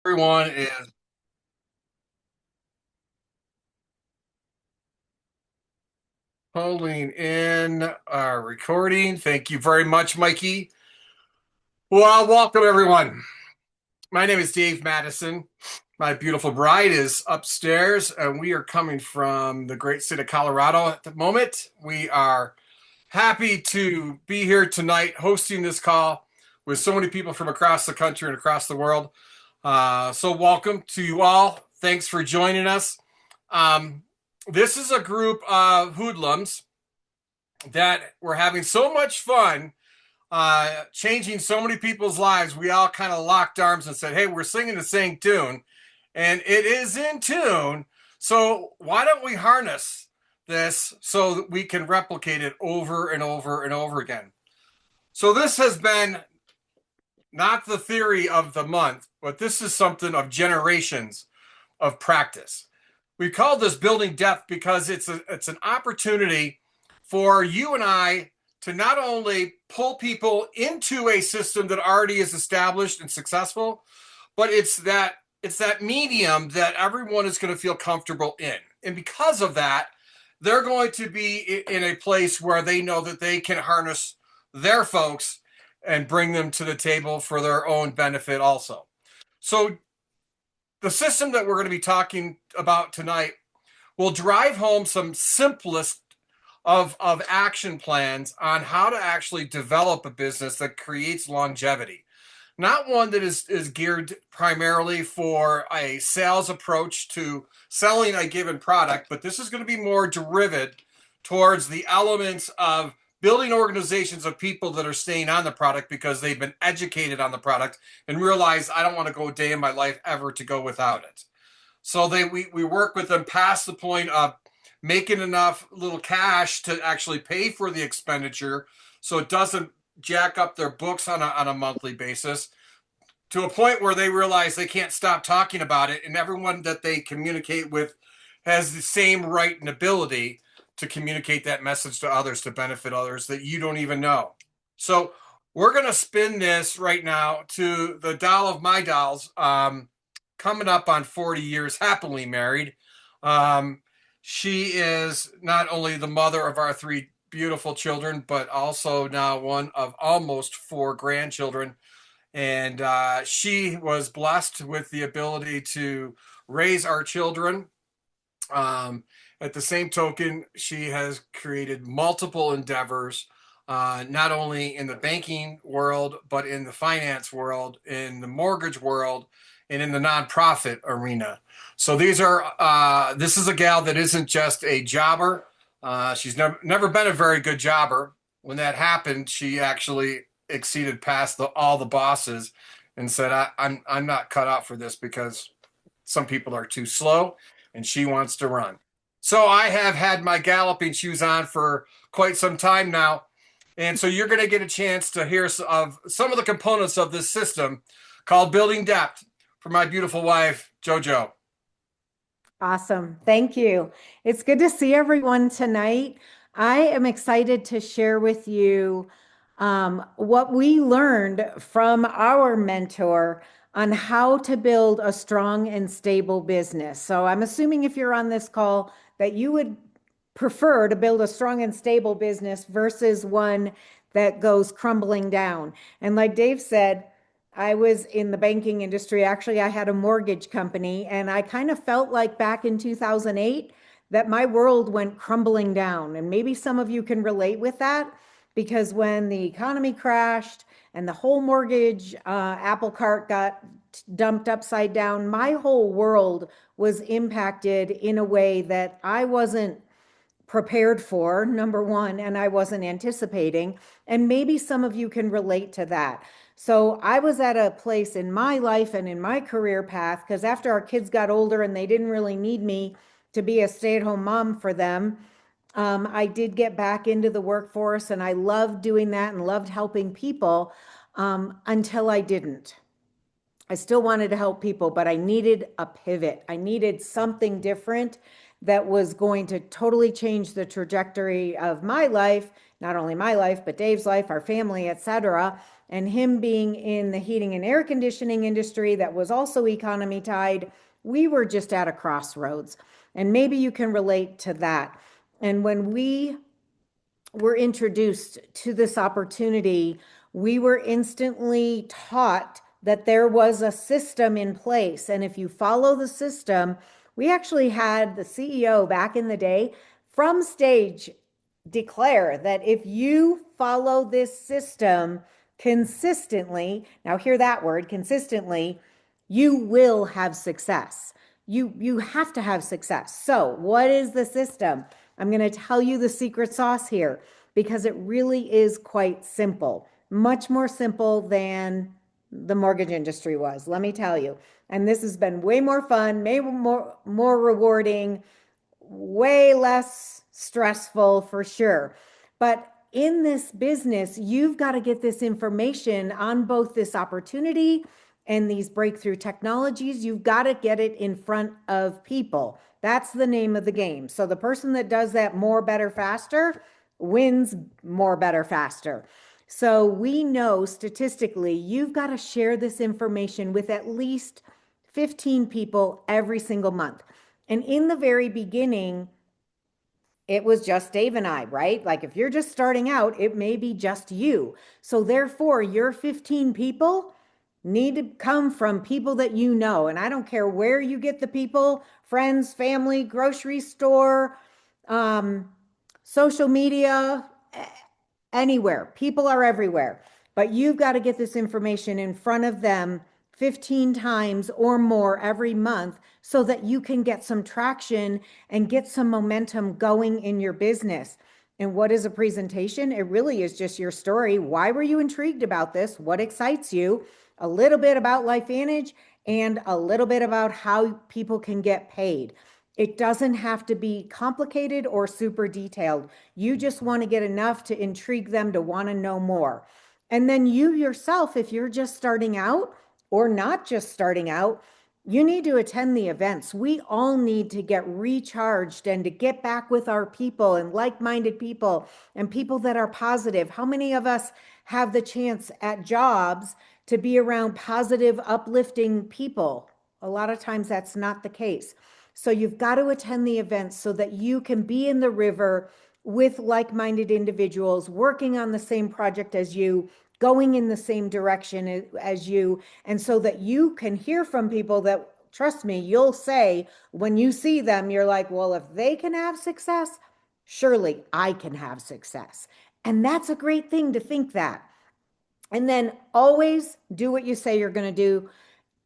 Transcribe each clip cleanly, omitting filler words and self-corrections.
Everyone is holding in our recording. Thank you very much, Mikey. Well, welcome everyone. My name is Dave Madison. My beautiful bride is upstairs, and we are coming from the great state of Colorado at the moment. We are happy to be here tonight hosting this call with so many people from across the country and across the world. So, welcome to you all. Thanks for joining us. Um, this is a group of hoodlums that we're having so much fun changing so many people's lives. We all kind of locked arms and said, hey, we're singing the same tune, and it is in tune. So why don't we harness this so that we can replicate it over and over and over again? So this has been not the theory of the month, but this is something of generations of practice. We call this building depth because it's an opportunity for you and I to not only pull people into a system that already is established and successful, but it's that medium that everyone is going to feel comfortable in. And because of that, they're going to be in a place where they know that they can harness their folks and bring them to the table for their own benefit also. So the system that we're going to be talking about tonight will drive home some simplest of action plans on how to actually develop a business that creates longevity. Not one that is geared primarily for a sales approach to selling a given product, but this is going to be more derivative towards the elements of building organizations of people that are staying on the product because they've been educated on the product and realize I don't want to go a day in my life ever to go without it. So we work with them past the point of making enough little cash to actually pay for the expenditure so it doesn't jack up their books on a monthly basis to a point where they realize they can't stop talking about it, and everyone that they communicate with has the same right and ability to communicate that message to others to benefit others that you don't even know. So we're going to spin this right now to the doll of my dolls, coming up on 40 years happily married. Um, she is not only the mother of our three beautiful children, but also now one of almost four grandchildren. And she was blessed with the ability to raise our children. Um, at the same token, she has created multiple endeavors, not only in the banking world, but in the finance world, in the mortgage world, and in the nonprofit arena. So this is a gal that isn't just a jobber. She's never been a very good jobber. When that happened, she actually exceeded past all the bosses and said, I'm not cut out for this because some people are too slow and she wants to run. So I have had my galloping shoes on for quite some time now. And so you're going to get a chance to hear of some of the components of this system called Building Depth from my beautiful wife, JoJo. Awesome. Thank you. It's good to see everyone tonight. I am excited to share with you what we learned from our mentor on how to build a strong and stable business. So I'm assuming if you're on this call that you would prefer to build a strong and stable business versus one that goes crumbling down. And like Dave said, I was in the banking industry. Actually, I had a mortgage company, and I kind of felt like back in 2008 that my world went crumbling down. And maybe some of you can relate with that because when the economy crashed and the whole mortgage apple cart got dumped upside down, my whole world was impacted in a way that I wasn't prepared for, number one, and I wasn't anticipating. And maybe some of you can relate to that. So I was at a place in my life and in my career path, because after our kids got older and they didn't really need me to be a stay-at-home mom for them, I did get back into the workforce and I loved doing that and loved helping people until I didn't. I still wanted to help people, but I needed a pivot. I needed something different that was going to totally change the trajectory of my life, not only my life, but Dave's life, our family, etc. and him being in the heating and air conditioning industry that was also economy tied, we were just at a crossroads. And maybe you can relate to that. And when we were introduced to this opportunity, we were instantly taught that there was a system in place. And if you follow the system, we actually had the CEO back in the day from stage declare that if you follow this system consistently, now hear that word, consistently, you will have success. You have to have success. So, what is the system? I'm going to tell you the secret sauce here because it really is quite simple, much more simple than the mortgage industry was, let me tell you. And this has been way more fun, maybe more rewarding, way less stressful for sure. But in this business, you've got to get this information on both this opportunity and these breakthrough technologies. You've got to get it in front of people. That's the name of the game. So the person that does that more, better, faster wins more, better, faster. So we know statistically, you've got to share this information with at least 15 people every single month. And in the very beginning, it was just Dave and I, right? Like if you're just starting out, it may be just you. So therefore, your 15 people need to come from people that you know. And I don't care where you get the people, friends, family, grocery store, social media, anywhere. People are everywhere. But you've got to get this information in front of them 15 times or more every month so that you can get some traction and get some momentum going in your business. And what is a presentation? It really is just your story. Why were you intrigued about this? What excites you? A little bit about LifeVantage and a little bit about how people can get paid. It doesn't have to be complicated or super detailed. You just want to get enough to intrigue them to want to know more. And then you yourself, if you're just starting out or not just starting out, you need to attend the events. We all need to get recharged and to get back with our people and like-minded people and people that are positive. How many of us have the chance at jobs to be around positive, uplifting people? A lot of times that's not the case. So you've got to attend the events so that you can be in the river with like-minded individuals working on the same project as you, going in the same direction as you, and so that you can hear from people that, trust me, you'll say when you see them, you're like, well, if they can have success, surely I can have success. And that's a great thing to think that. And then always do what you say you're going to do.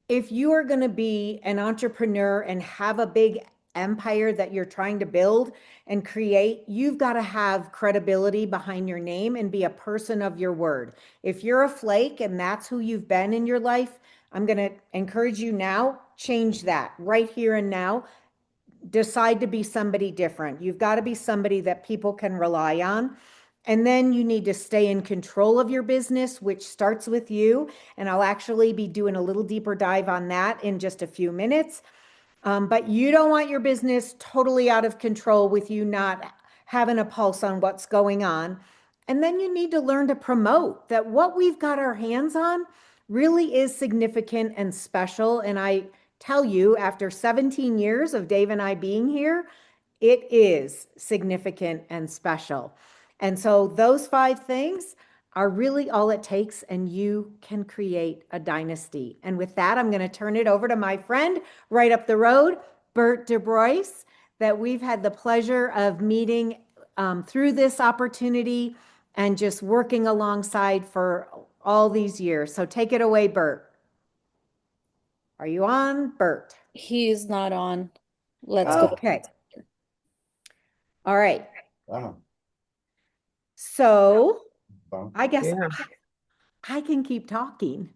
If you are going to be an entrepreneur and have a big empire that you're trying to build and create, you've got to have credibility behind your name and be a person of your word. If you're a flake and that's who you've been in your life, I'm going to encourage you now, change that right here and now. Decide to be somebody different. You've got to be somebody that people can rely on. And then you need to stay in control of your business, which starts with you. And I'll actually be doing a little deeper dive on that in just a few minutes. But you don't want your business totally out of control with you not having a pulse on what's going on. And then you need to learn to promote that what we've got our hands on really is significant and special. And I tell you, after 17 years of Dave and I being here, it is significant and special. And so those 5 things are really all it takes, and you can create a dynasty. And with that, I'm going to turn it over to my friend right up the road, Bert DeBrois, that we've had the pleasure of meeting through this opportunity and just working alongside for all these years. So take it away, Bert. Are you on, Bert? He's not on. Let's go. Okay. All right. Wow. So Wow. I guess Yeah. I can keep talking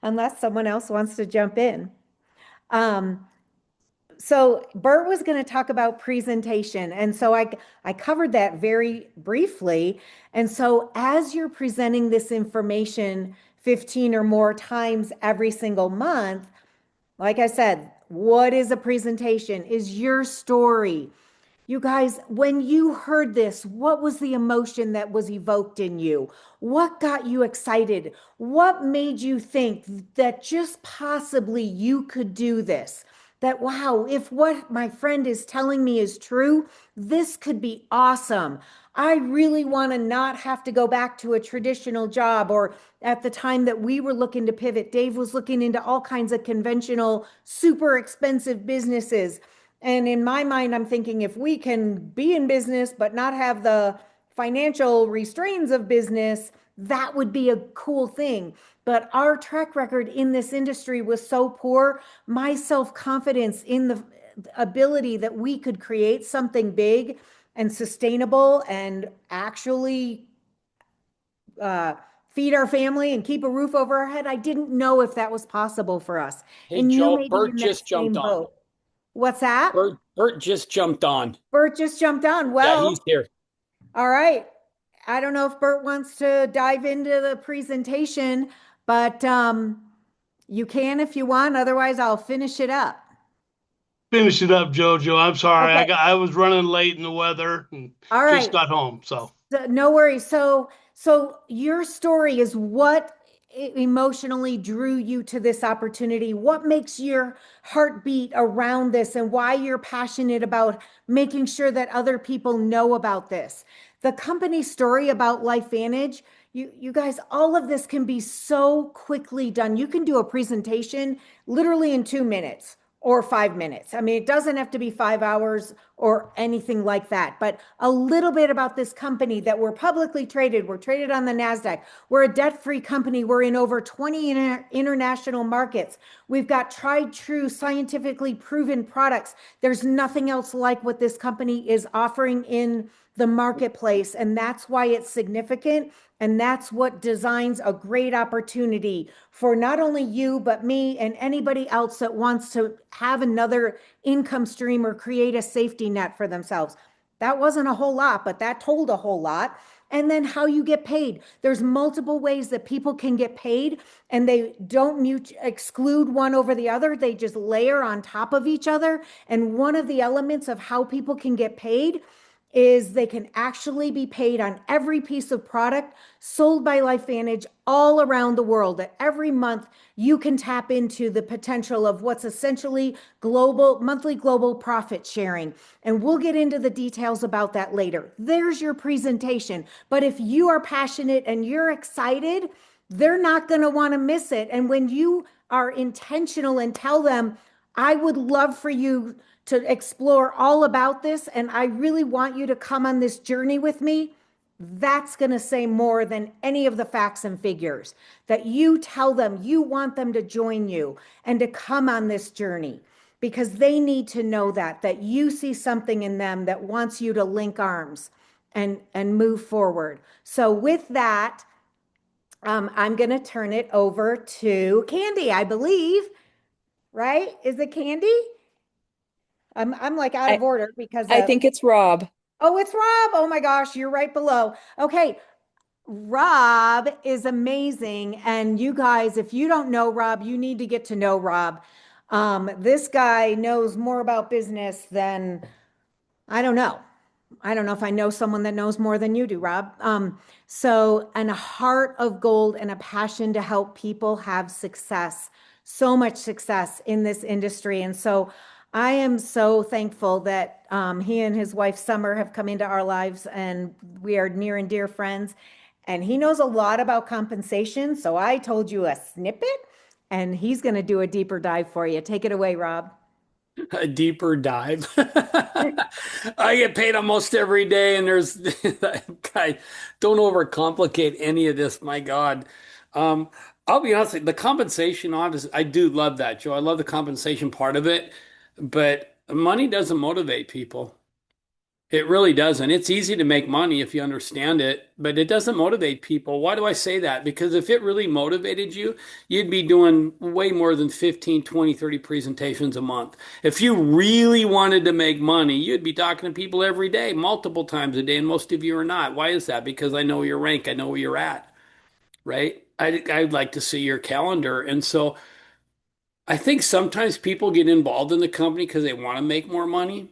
unless someone else wants to jump in. So Bert was going to talk about presentation. And so I covered that very briefly. And so as you're presenting this information 15 or more times every single month, like I said, what is a presentation? Is your story. You guys, when you heard this, what was the emotion that was evoked in you? What got you excited? What made you think that just possibly you could do this? That, wow, if what my friend is telling me is true, this could be awesome. I really want to not have to go back to a traditional job. Or at the time that we were looking to pivot, Dave was looking into all kinds of conventional, super expensive businesses. And in my mind, I'm thinking if we can be in business but not have the financial restraints of business, that would be a cool thing. But our track record in this industry was so poor. My self confidence in the ability that we could create something big and sustainable and actually uh, feed our family and keep a roof over our head, I didn't know if that was possible for us. Hey, And you Joe, may be Bert in that just jumped same on. boat. What's that? Bert just jumped on. Bert just jumped on. Yeah, he's Well, here. all right. I don't know if Bert wants to dive into the presentation, but you can if you want. Otherwise, I'll finish it up. Finish it up, Jojo. I'm sorry. Okay. I was running late in the weather and All just right. got home. So No worries. So your story is what emotionally drew you to this opportunity? What makes your heart beat around this and why you're passionate about making sure that other people know about this? The company story about LifeVantage, you guys, all of this can be so quickly done. You can do a presentation literally in 2 minutes or 5 minutes. I mean, it doesn't have to be 5 hours or anything like that, but a little bit about this company that we're publicly traded. We're traded on the NASDAQ. We're a debt-free company. We're in over 20 international markets. We've got tried, true, scientifically proven products. There's nothing else like what this company is offering in the marketplace, and that's why it's significant. And that's what designs a great opportunity for not only you, but me and anybody else that wants to have another income stream or create a safety net for themselves. That wasn't a whole lot, but that told a whole lot. And then how you get paid. There's multiple ways that people can get paid, and they don't exclude one over the other. They just layer on top of each other. And one of the elements of how people can get paid is they can actually be paid on every piece of product sold by LifeVantage all around the world. That every month you can tap into the potential of what's essentially global, monthly global profit sharing. And we'll get into the details about that later. There's your presentation. But if you are passionate and you're excited, they're not going to want to miss it. And when you are intentional and tell them, I would love for you to explore all about this, and I really want you to come on this journey with me, that's going to say more than any of the facts and figures. That you tell them you want them to join you and to come on this journey because they need to know that you see something in them that wants you to link arms and move forward. So with that, I'm going to turn it over to Candy, I believe, right? Is it Candy? I'm like out I, of order because I think it's Rob. oh, it's Rob. Oh my gosh, you're right below. Okay. Rob is amazing. And you guys, if you don't know Rob, you need to get to know Rob. This guy knows more about business than I don't know. I don't know if I know someone that knows more than you do, Rob. And a heart of gold and a passion to help people have success, so much success in this industry. And so I am so thankful that he and his wife Summer have come into our lives and we are near and dear friends. And he knows a lot about compensation. So I told you a snippet and he's going to do a deeper dive for you. Take it away, Rob. A deeper dive. I get paid almost every day, and there's I don't overcomplicate any of this. My God. Um, I'll be honest, the compensation, obviously, I do love that, Joe. I love the compensation part of it, but money doesn't motivate people. It really doesn't. It's easy to make money if you understand it, but it doesn't motivate people. Why do I say that? Because if it really motivated you, you'd be doing way more than 15, 20, 30 presentations a month. If you really wanted to make money, you'd be talking to people every day, multiple times a day, and most of you are not. Why is that? Because I know your rank, I know where you're at, right? I'd like to see your calendar. And so I think sometimes people get involved in the company because they want to make more money.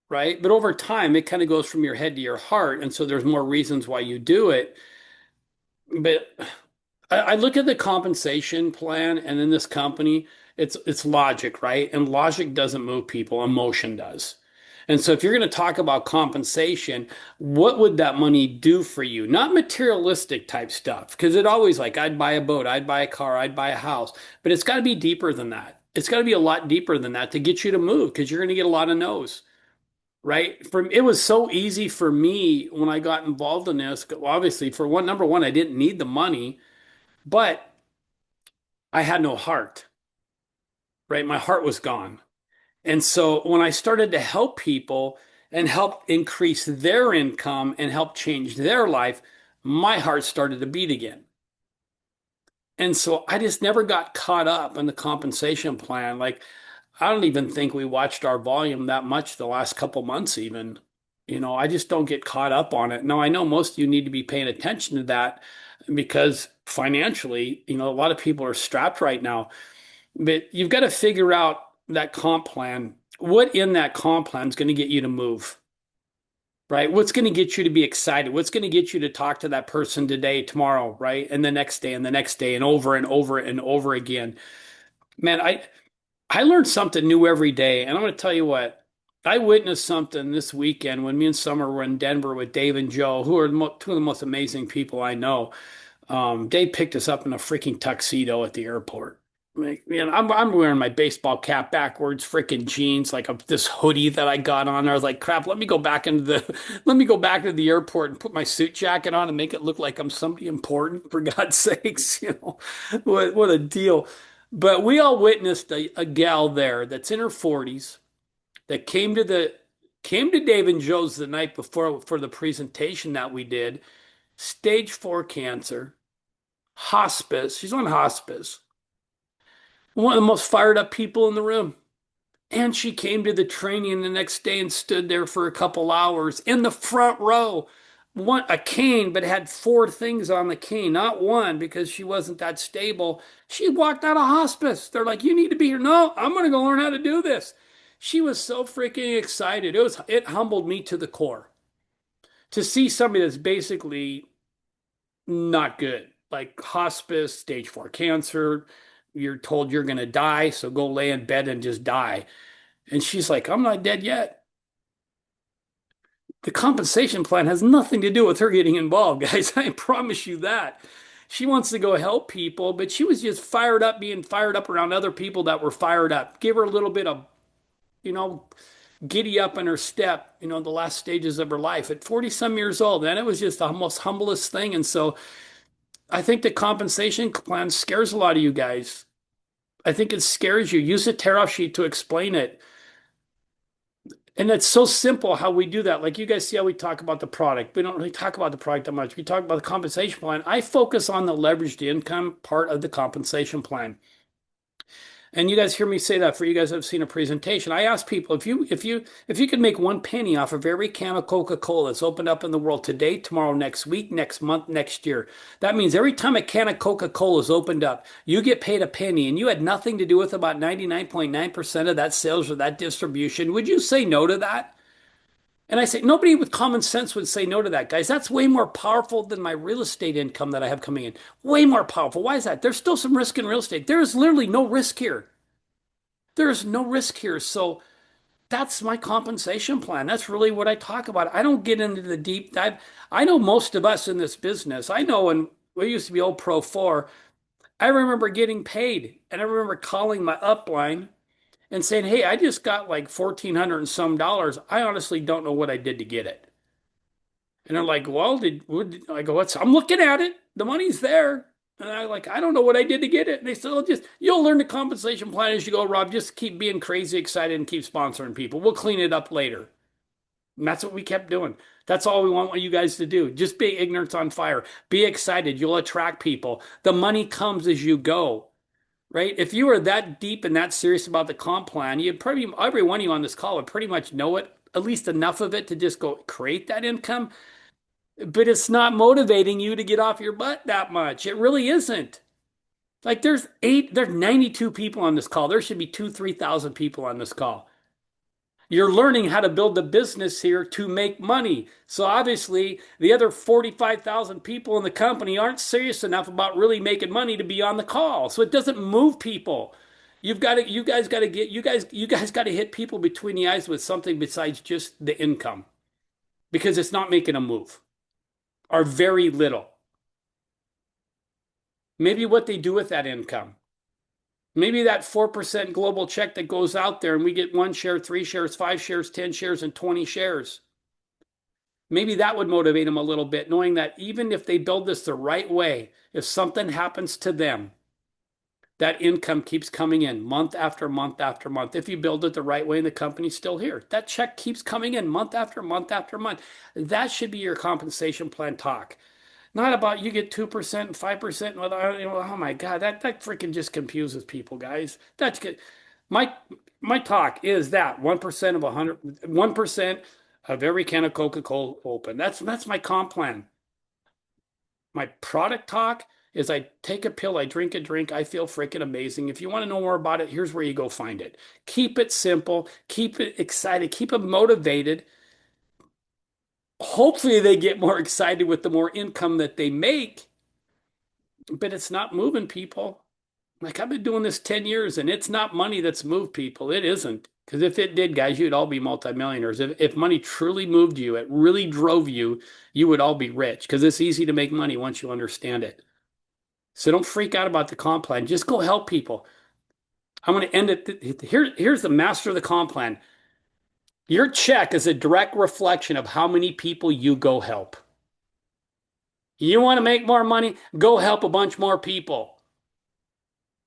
right? But over time, it kind of goes from your head to your heart. And so there's more reasons why you do it. But I look at the compensation plan and in this company, it's logic, right? And logic doesn't move people, emotion does. And so if you're going to talk about compensation, what would that money do for you? Not materialistic type stuff, because it always like I'd buy a boat, I'd buy a car, I'd buy a house, but it's got to be deeper than that. It's got to be a lot deeper than that to get you to move because you're going to get a lot of no's. Right? From it was so easy for me when I got involved in this. Obviously, for one, number one, I didn't need the money, but I had no heart, right? My heart was gone. And so when I started to help people and help increase their income and help change their life, my heart started to beat again. And so I just never got caught up in the compensation plan. Like, I don't even think we watched our volume that much the last couple months, even. I just don't get caught up on it. Now, I know most of you need to be paying attention to that because financially, a lot of people are strapped right now. But you've got to figure out that comp plan. What in that comp plan is going to get you to move, right? What's going to get you to be excited? What's going to get you to talk to that person today, tomorrow, right? And the next day and the next day and over and over and over again. Man, I learned something new every day. And I'm going to tell you what, I witnessed something this weekend when me and Summer were in Denver with Dave and Joe, who are two of the most amazing people I know. Dave picked us up in a freaking tuxedo at the airport. Like, man, I'm wearing my baseball cap backwards, freaking jeans, like this hoodie that I got on. I was like, crap, let me go back into the airport and put my suit jacket on and make it look like I'm somebody important, for God's sakes. What a deal. But we all witnessed a gal there that's in her 40s that came to Dave and Joe's the night before for the presentation that we did, stage 4 cancer, hospice. She's on hospice. One of the most fired up people in the room. And she came to the training the next day and stood there for a couple hours in the front row. A cane, but had 4 things on the cane, not one because she wasn't that stable. She walked out of hospice. They're like, you need to be here. No, I'm going to go learn how to do this. She was so freaking excited. It humbled me to the core to see somebody that's basically not good, like hospice, stage 4 cancer. You're told you're going to die, so go lay in bed and just die. And she's like, I'm not dead yet. The compensation plan has nothing to do with her getting involved, guys. I promise you that. She wants to go help people, but she was just fired up, being fired up around other people that were fired up. Give her a little bit of, giddy up in her step, the last stages of her life at 40 some years old. And it was just the most humblest thing. And so I think the compensation plan scares a lot of you guys. I think it scares you. Use a tear-off sheet to explain it. And it's so simple how we do that. Like you guys see how we talk about the product. We don't really talk about the product that much. We talk about the compensation plan. I focus on the leveraged income part of the compensation plan. And you guys hear me say that for you guys that have seen a presentation. I ask people if you could make 1 penny off of every can of Coca-Cola that's opened up in the world today, tomorrow, next week, next month, next year. That means every time a can of Coca-Cola is opened up, you get paid a penny, and you had nothing to do with about 99.9% of that sales or that distribution. Would you say no to that? And I say, nobody with common sense would say no to that, guys. That's way more powerful than my real estate income that I have coming in. Way more powerful. Why is that? There's still some risk in real estate. There is literally no risk here. There is no risk here. So that's my compensation plan. That's really what I talk about. I don't get into the deep dive. I know most of us in this business. I know when we used to be old Pro 4, I remember getting paid. And I remember calling my upline and saying, hey, I just got like $1,400 and some dollars. I honestly don't know what I did to get it. And they're like, well, I go, I'm looking at it. The money's there. And I don't know what I did to get it. And they said, you'll learn the compensation plan as you go, Rob. Just keep being crazy excited and keep sponsoring people. We'll clean it up later. And that's what we kept doing. That's all we want you guys to do. Just be ignorance on fire. Be excited. You'll attract people. The money comes as you go. Right? If you are that deep and that serious about the comp plan, every one of you on this call would pretty much know it, at least enough of it to just go create that income. But it's not motivating you to get off your butt that much. It really isn't. Like there's 92 people on this call. There should be 2,000, 3,000 people on this call. You're learning how to build a business here to make money. So obviously, the other 45,000 people in the company aren't serious enough about really making money to be on the call. So it doesn't move people. You guys got to you guys got to hit people between the eyes with something besides just the income because it's not making a move or very little. Maybe what they do with that income. Maybe that 4% global check that goes out there and we get 1 share, 3 shares, 5 shares, 10 shares, and 20 shares. Maybe that would motivate them a little bit, knowing that even if they build this the right way, if something happens to them, that income keeps coming in month after month after month. If you build it the right way and the company's still here, that check keeps coming in month after month after month. That should be your compensation plan talk. Not about you get 2% and 5%. Oh my God, that freaking just confuses people, guys. That's good. My talk is that 1% of 100, 1% of every can of Coca-Cola open. That's my comp plan. My product talk is I take a pill, I drink a drink, I feel freaking amazing. If you want to know more about it, here's where you go find it. Keep it simple, keep it excited, keep them motivated. Hopefully they get more excited with the more income that they make, but it's not moving people. Like I've been doing this 10 years and it's not money that's moved people. It isn't. Because if it did, guys, you'd all be multimillionaires. If money truly moved you, it really drove you, you would all be rich because it's easy to make money once you understand it. So don't freak out about the comp plan. Just go help people. I'm going to end it. Here's the master of the comp plan. Your check is a direct reflection of how many people you go help. You want to make more money? Go help a bunch more people.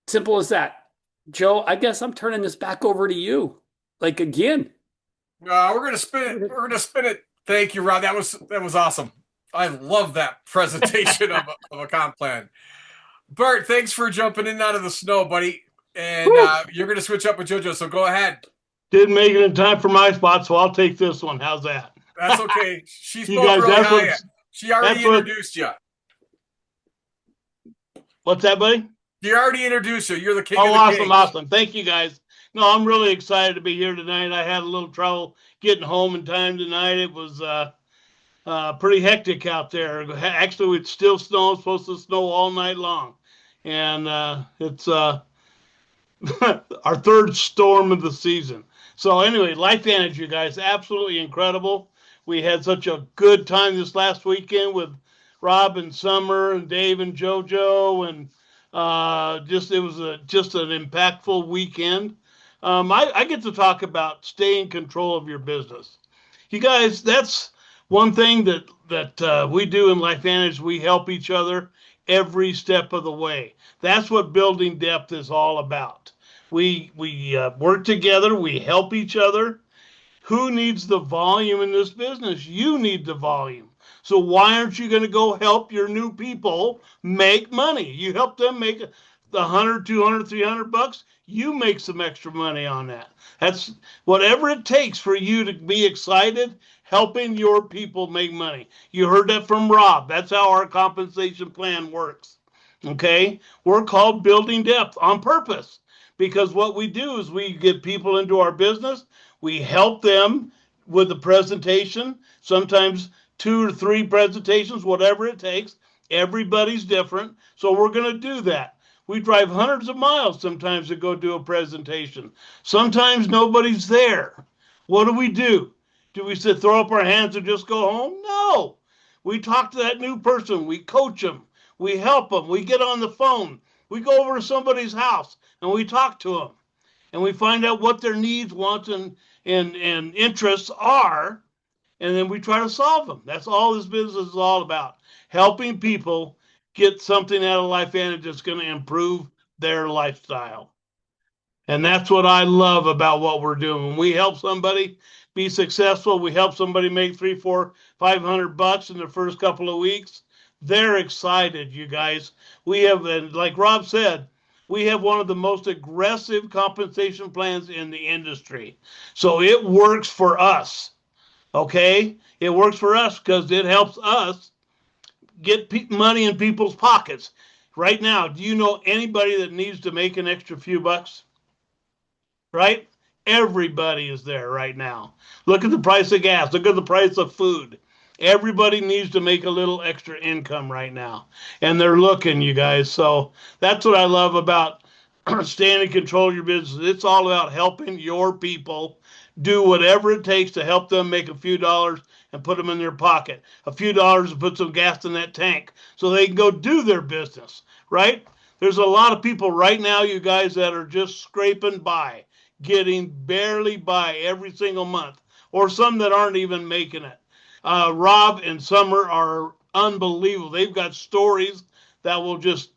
Simple as that. Joe, I guess I'm turning this back over to you. Like again. We're gonna spin it. We're gonna spin it. Thank you, Rob. That was awesome. I love that presentation of a comp plan. Bart, thanks for jumping in out of the snow, buddy. And you're gonna switch up with JoJo, so go ahead. Didn't make it in time for my spot, so I'll take this one. How's that? That's okay. She You spoke guys, really that's high. what- She already that's what- introduced you. What's that, buddy? She already introduced you. You're the king Oh, of the awesome, kings. awesome. Thank you, guys. No, I'm really excited to be here tonight. I had a little trouble getting home in time tonight. It was pretty hectic out there. Actually, it's still snowing, supposed to snow all night long. And it's our third storm of the season. So anyway, LifeVantage, you guys, absolutely incredible. We had such a good time this last weekend with Rob and Summer and Dave and JoJo, and it was just an impactful weekend. I get to talk about staying in control of your business. You guys, that's one thing that we do in LifeVantage. We help each other every step of the way. That's what building depth is all about. We work together. We help each other. Who needs the volume in this business? You need the volume. So why aren't you going to go help your new people make money? You help them make the 100, 200, 300 bucks. You make some extra money on that. That's whatever it takes for you to be excited, helping your people make money. You heard that from Rob. That's how our compensation plan works. Okay? We're called building depth on purpose because what we do is we get people into our business. We help them with the presentation, sometimes 2 or 3 presentations, whatever it takes. Everybody's different. So we're going to do that. We drive hundreds of miles sometimes to go do a presentation. Sometimes nobody's there. What do? Do we sit, throw up our hands and just go home? No. We talk to that new person. We coach them. We help them. We get on the phone. We go over to somebody's house and we talk to them. And we find out what their needs, wants, and interests are. And then we try to solve them. That's all this business is all about. Helping people get something out of LifeVantage that's going to improve their lifestyle. And that's what I love about what we're doing. When we help somebody be successful, we help somebody make 300, 400, 500 bucks in the first couple of weeks. They're excited, you guys. We have, and like Rob said, we have one of the most aggressive compensation plans in the industry. So it works for us. Okay? It works for us because it helps us get money in people's pockets. Right now, do you know anybody that needs to make an extra few bucks? Right? Everybody is there right now. Look at the price of gas. Look at the price of food. Everybody needs to make a little extra income right now. And they're looking, you guys. So that's what I love about staying in control of your business. It's all about helping your people do whatever it takes to help them make a few dollars and put them in their pocket. A few dollars to put some gas in that tank so they can go do their business, right? There's a lot of people right now, you guys, that are just scraping by, getting barely by every single month, or some that aren't even making it. Rob and Summer are unbelievable. They've got stories that will just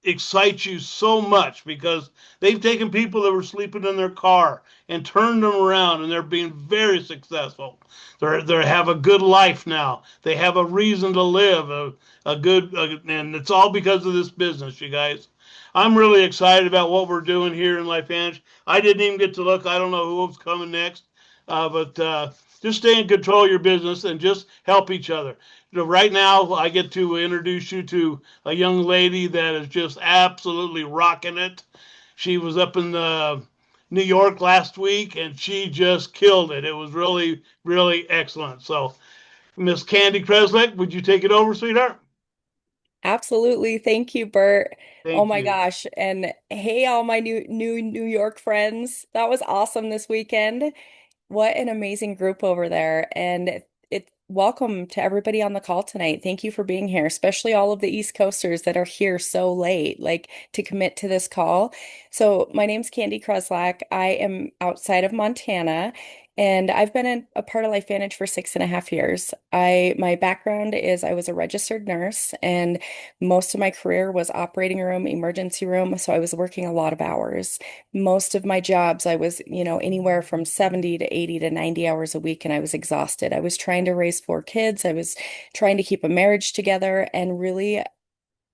excite you so much because they've taken people that were sleeping in their car and turned them around, and they're being very successful. They have a good life now. They have a reason to live, and it's all because of this business, you guys. I'm really excited about what we're doing here in LifeVantage. I didn't even get to look. I don't know who's coming next, but just stay in control of your business and just help each other. Right now, I get to introduce you to a young lady that is just absolutely rocking it. She was up in New York last week, and she just killed it. It was really, really excellent. So, Miss Candy Kreslik, would you take it over, sweetheart? Absolutely. Thank you, Bert. Oh Thank my you. gosh. And hey, all my new New York friends. That was awesome this weekend. What an amazing group over there. And welcome to everybody on the call tonight. Thank you for being here, especially all of the East Coasters that are here so late, like to commit to this call. So my name's Candy Kreslak. I am outside of Montana. And I've been a part of LifeVantage for 6.5 years. My background is I was a registered nurse, and most of my career was operating room, emergency room. So I was working a lot of hours. Most of my jobs, I was, anywhere from 70 to 80 to 90 hours a week, and I was exhausted. I was trying to raise 4 kids. I was trying to keep a marriage together, and really,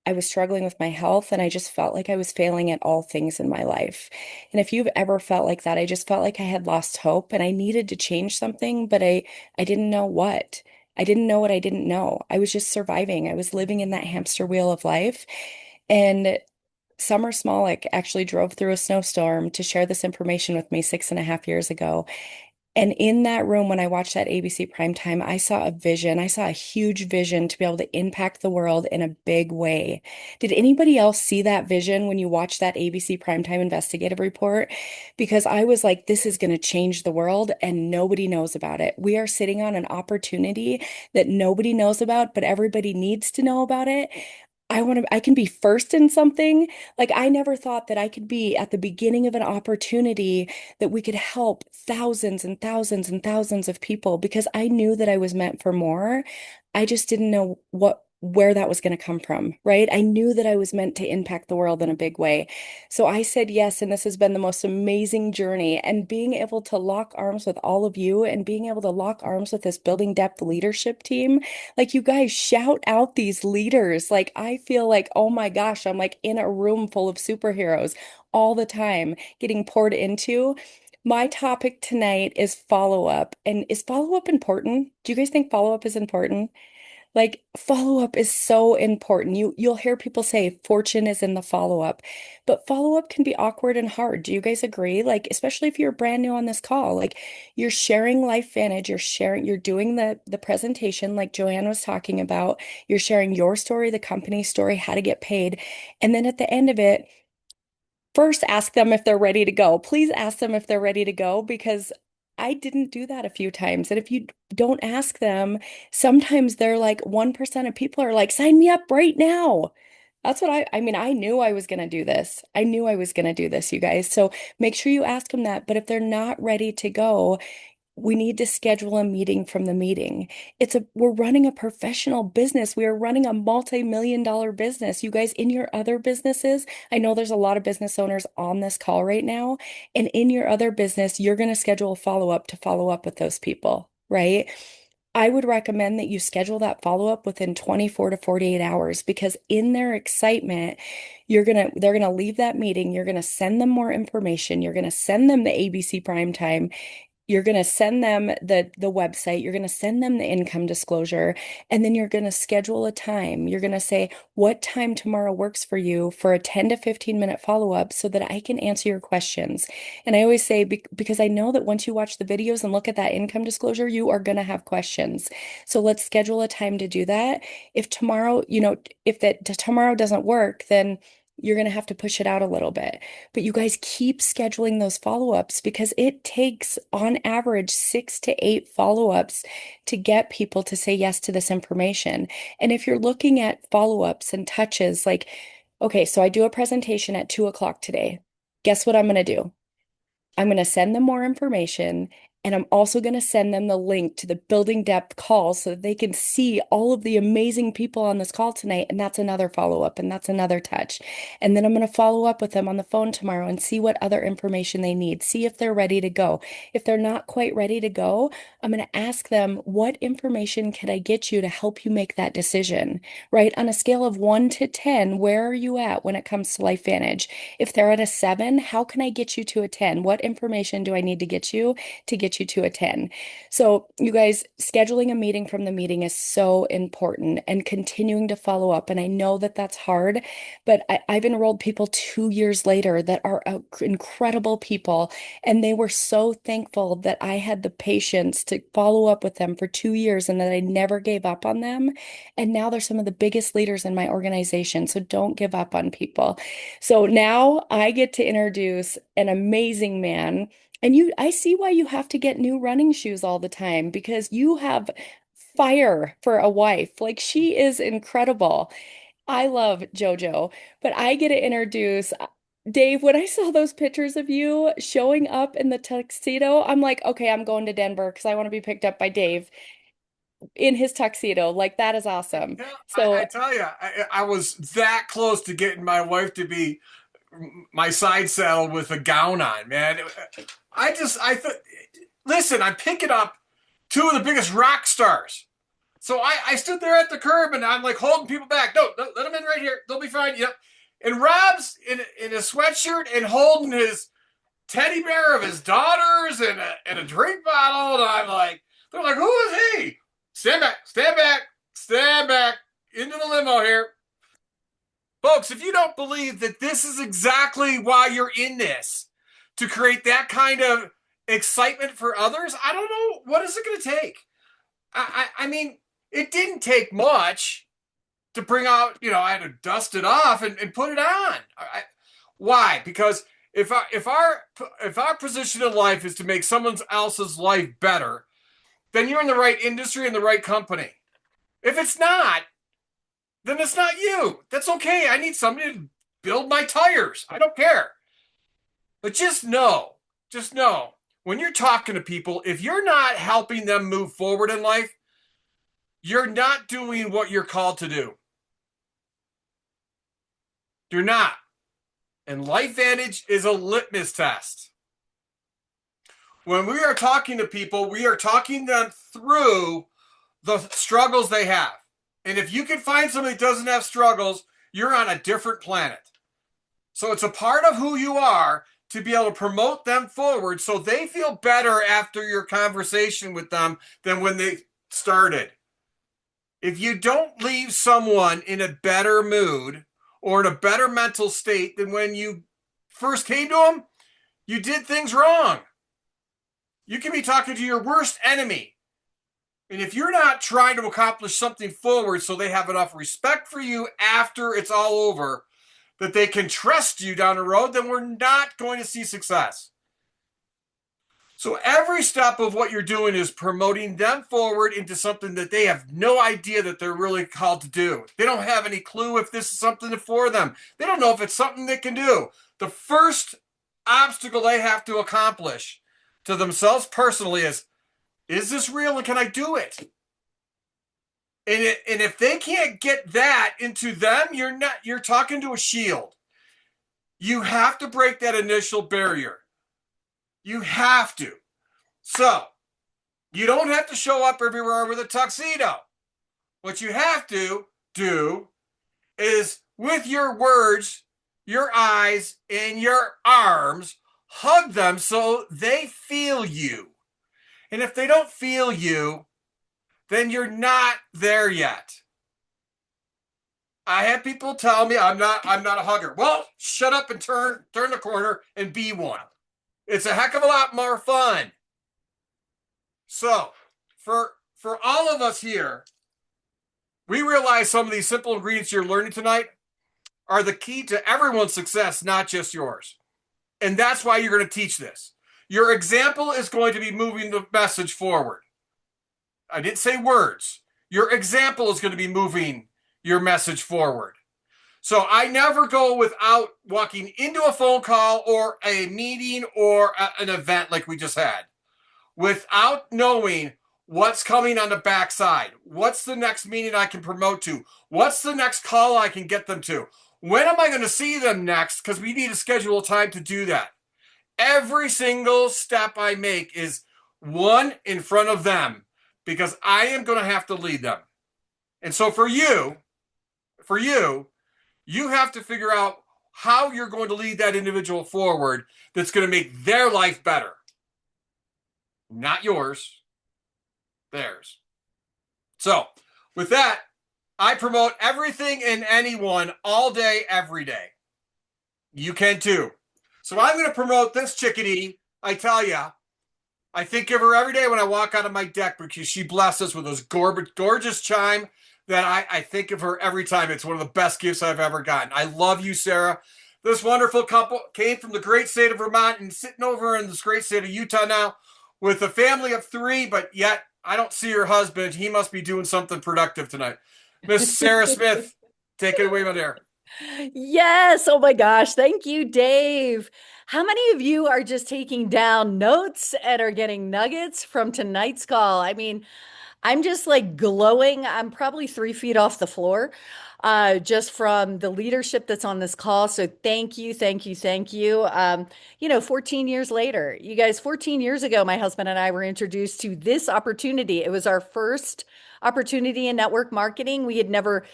I was struggling with my health, and I just felt like I was failing at all things in my life. And if you've ever felt like that, I just felt like I had lost hope and I needed to change something, but I didn't know what. I didn't know what I didn't know. I was just surviving. I was living in that hamster wheel of life. And Summer Smolik actually drove through a snowstorm to share this information with me 6.5 years ago. And in that room, when I watched that ABC primetime, I saw a vision. I saw a huge vision to be able to impact the world in a big way. Did anybody else see that vision when you watched that ABC primetime investigative report? Because I was like, this is going to change the world and nobody knows about it. We are sitting on an opportunity that nobody knows about, but everybody needs to know about it. I can be first in something. Like I never thought that I could be at the beginning of an opportunity that we could help thousands and thousands and thousands of people because I knew that I was meant for more. I just didn't know where that was going to come from, right? I knew that I was meant to impact the world in a big way. So I said yes, and this has been the most amazing journey. And being able to lock arms with all of you and being able to lock arms with this Building Depth leadership team, like you guys shout out these leaders. Like I feel like, oh my gosh, I'm like in a room full of superheroes all the time getting poured into. My topic tonight is follow-up. And is follow-up important? Do you guys think follow-up is important? Like follow-up is so important. You'll hear people say fortune is in the follow-up, but follow-up can be awkward and hard. Do you guys agree? Like, especially if you're brand new on this call, like you're sharing LifeVantage, you're doing the presentation like Joanne was talking about. You're sharing your story, the company's story, how to get paid. And then at the end of it, first ask them if they're ready to go. Please ask them if they're ready to go because I didn't do that a few times. And if you don't ask them, sometimes they're like 1% of people are like, sign me up right now. That's what I mean, I knew I was going to do this. I knew I was going to do this, you guys. So make sure you ask them that. But if they're not ready to go, we need to schedule a meeting from the meeting. We're running a professional business. We are running a multi-million-dollar business. You guys, in your other businesses, I know there's a lot of business owners on this call right now. And in your other business, you're going to schedule a follow-up to follow up with those people, right? I would recommend that you schedule that follow-up within 24 to 48 hours because in their excitement, they're gonna leave that meeting. You're gonna send them more information. You're gonna send them the ABC prime time. you're going to send them the website, you're going to send them the income disclosure, and then you're going to schedule a time. You're going to say what time tomorrow works for you for a 10 to 15-minute follow-up so that I can answer your questions. And I always say, because I know that once you watch the videos and look at that income disclosure, you are going to have questions. So let's schedule a time to do that. If tomorrow, if that tomorrow doesn't work, then you're going to have to push it out a little bit. But you guys keep scheduling those follow-ups because it takes on average 6 to 8 follow-ups to get people to say yes to this information. And if you're looking at follow-ups and touches, like, okay, so I do a presentation at 2 o'clock today. Guess what I'm going to do? I'm going to send them more information, and I'm also going to send them the link to the building depth call so that they can see all of the amazing people on this call tonight. And that's another follow-up, and that's another touch. And then I'm going to follow up with them on the phone tomorrow and see what other information they need, see if they're ready to go. If they're not quite ready to go, I'm going to ask them, what information can I get you to help you make that decision, right? On a scale of 1 to 10, where are you at when it comes to LifeVantage? If they're at a 7, how can I get you to a 10? What information do I need to get you to a 10? So, you guys, scheduling a meeting from the meeting is so important, and continuing to follow up. And I know that that's hard, but I've enrolled people 2 years later that are incredible people. And they were so thankful that I had the patience to follow up with them for 2 years and that I never gave up on them. And now they're some of the biggest leaders in my organization. So don't give up on people. So now I get to introduce an amazing man. And I see why you have to get new running shoes all the time, because you have fire for a wife. Like, she is incredible. I love JoJo, but I get to introduce Dave. When I saw those pictures of you showing up in the tuxedo, I'm like, okay, I'm going to Denver because I want to be picked up by Dave in his tuxedo. Like, that is awesome. Yeah, I So tell you, I was that close to getting my wife to be my side saddle with a gown on, man. I thought, listen, I'm picking up two of the biggest rock stars. So I stood there at the curb and I'm like holding people back. No, let them in right here. They'll be fine. Yep. And Rob's in a sweatshirt and holding his teddy bear of his daughters and a drink bottle. And I'm like, they're like, who is he? Stand back, stand back, stand back. Into the limo here. Folks, if you don't believe that this is exactly why you're in this, to create that kind of excitement for others, I don't know. What is it going to take? I mean, it didn't take much to bring out, I had to dust it off and put it on. Why? Because if our position in life is to make someone else's life better, then you're in the right industry and the right company. If it's not, then it's not you. That's okay. I need somebody to build my tires. I don't care. But just know, when you're talking to people, if you're not helping them move forward in life, you're not doing what you're called to do. You're not. And LifeVantage is a litmus test. When we are talking to people, we are talking them through the struggles they have. And if you can find somebody that doesn't have struggles, you're on a different planet. So it's a part of who you are to be able to promote them forward so they feel better after your conversation with them than when they started. If you don't leave someone in a better mood or in a better mental state than when you first came to them, you did things wrong. You can be talking to your worst enemy. And if you're not trying to accomplish something forward so they have enough respect for you after it's all over, that they can trust you down the road, then we're not going to see success. So every step of what you're doing is promoting them forward into something that they have no idea that they're really called to do. They don't have any clue if this is something for them. They don't know if it's something they can do. The first obstacle they have to accomplish to themselves personally is this real and can I do it? And if they can't get that into them, you're talking to a shield. You have to break that initial barrier. You have to. So, you don't have to show up everywhere with a tuxedo. What you have to do is, with your words, your eyes, and your arms, hug them so they feel you. And if they don't feel you, then you're not there yet. I have people tell me I'm not a hugger. Well, shut up and turn the corner and be one. It's a heck of a lot more fun. So, for all of us here, we realize some of these simple ingredients you're learning tonight are the key to everyone's success, not just yours. And that's why you're going to teach this. Your example is going to be moving the message forward. I didn't say words. Your example is going to be moving your message forward. So I never go without walking into a phone call or a meeting or an event like we just had without knowing what's coming on the backside. What's the next meeting I can promote to? What's the next call I can get them to? When am I going to see them next? Because we need to schedule time to do that. Every single step I make is one in front of them because I am going to have to lead them. And so for you, you have to figure out how you're going to lead that individual forward that's going to make their life better. Not yours, theirs. So with that, I promote everything and anyone all day, every day. You can too. So I'm going to promote this chickadee. I tell you, I think of her every day when I walk out of my deck because she blesses us with this gorgeous chime that I think of her every time. It's one of the best gifts I've ever gotten. I love you, Sarah. This wonderful couple came from the great state of Vermont and sitting over in this great state of Utah now with a family of 3, but yet I don't see her husband. He must be doing something productive tonight. Miss Sarah Smith, take it away, my dear. Yes. Oh my gosh. Thank you, Dave. How many of you are just taking down notes and are getting nuggets from tonight's call? I mean, I'm just like glowing. I'm probably 3 feet off the floor, just from the leadership that's on this call. So thank you, thank you, thank you. 14 years later, you guys, 14 years ago, my husband and I were introduced to this opportunity. It was our first opportunity in network marketing. We had never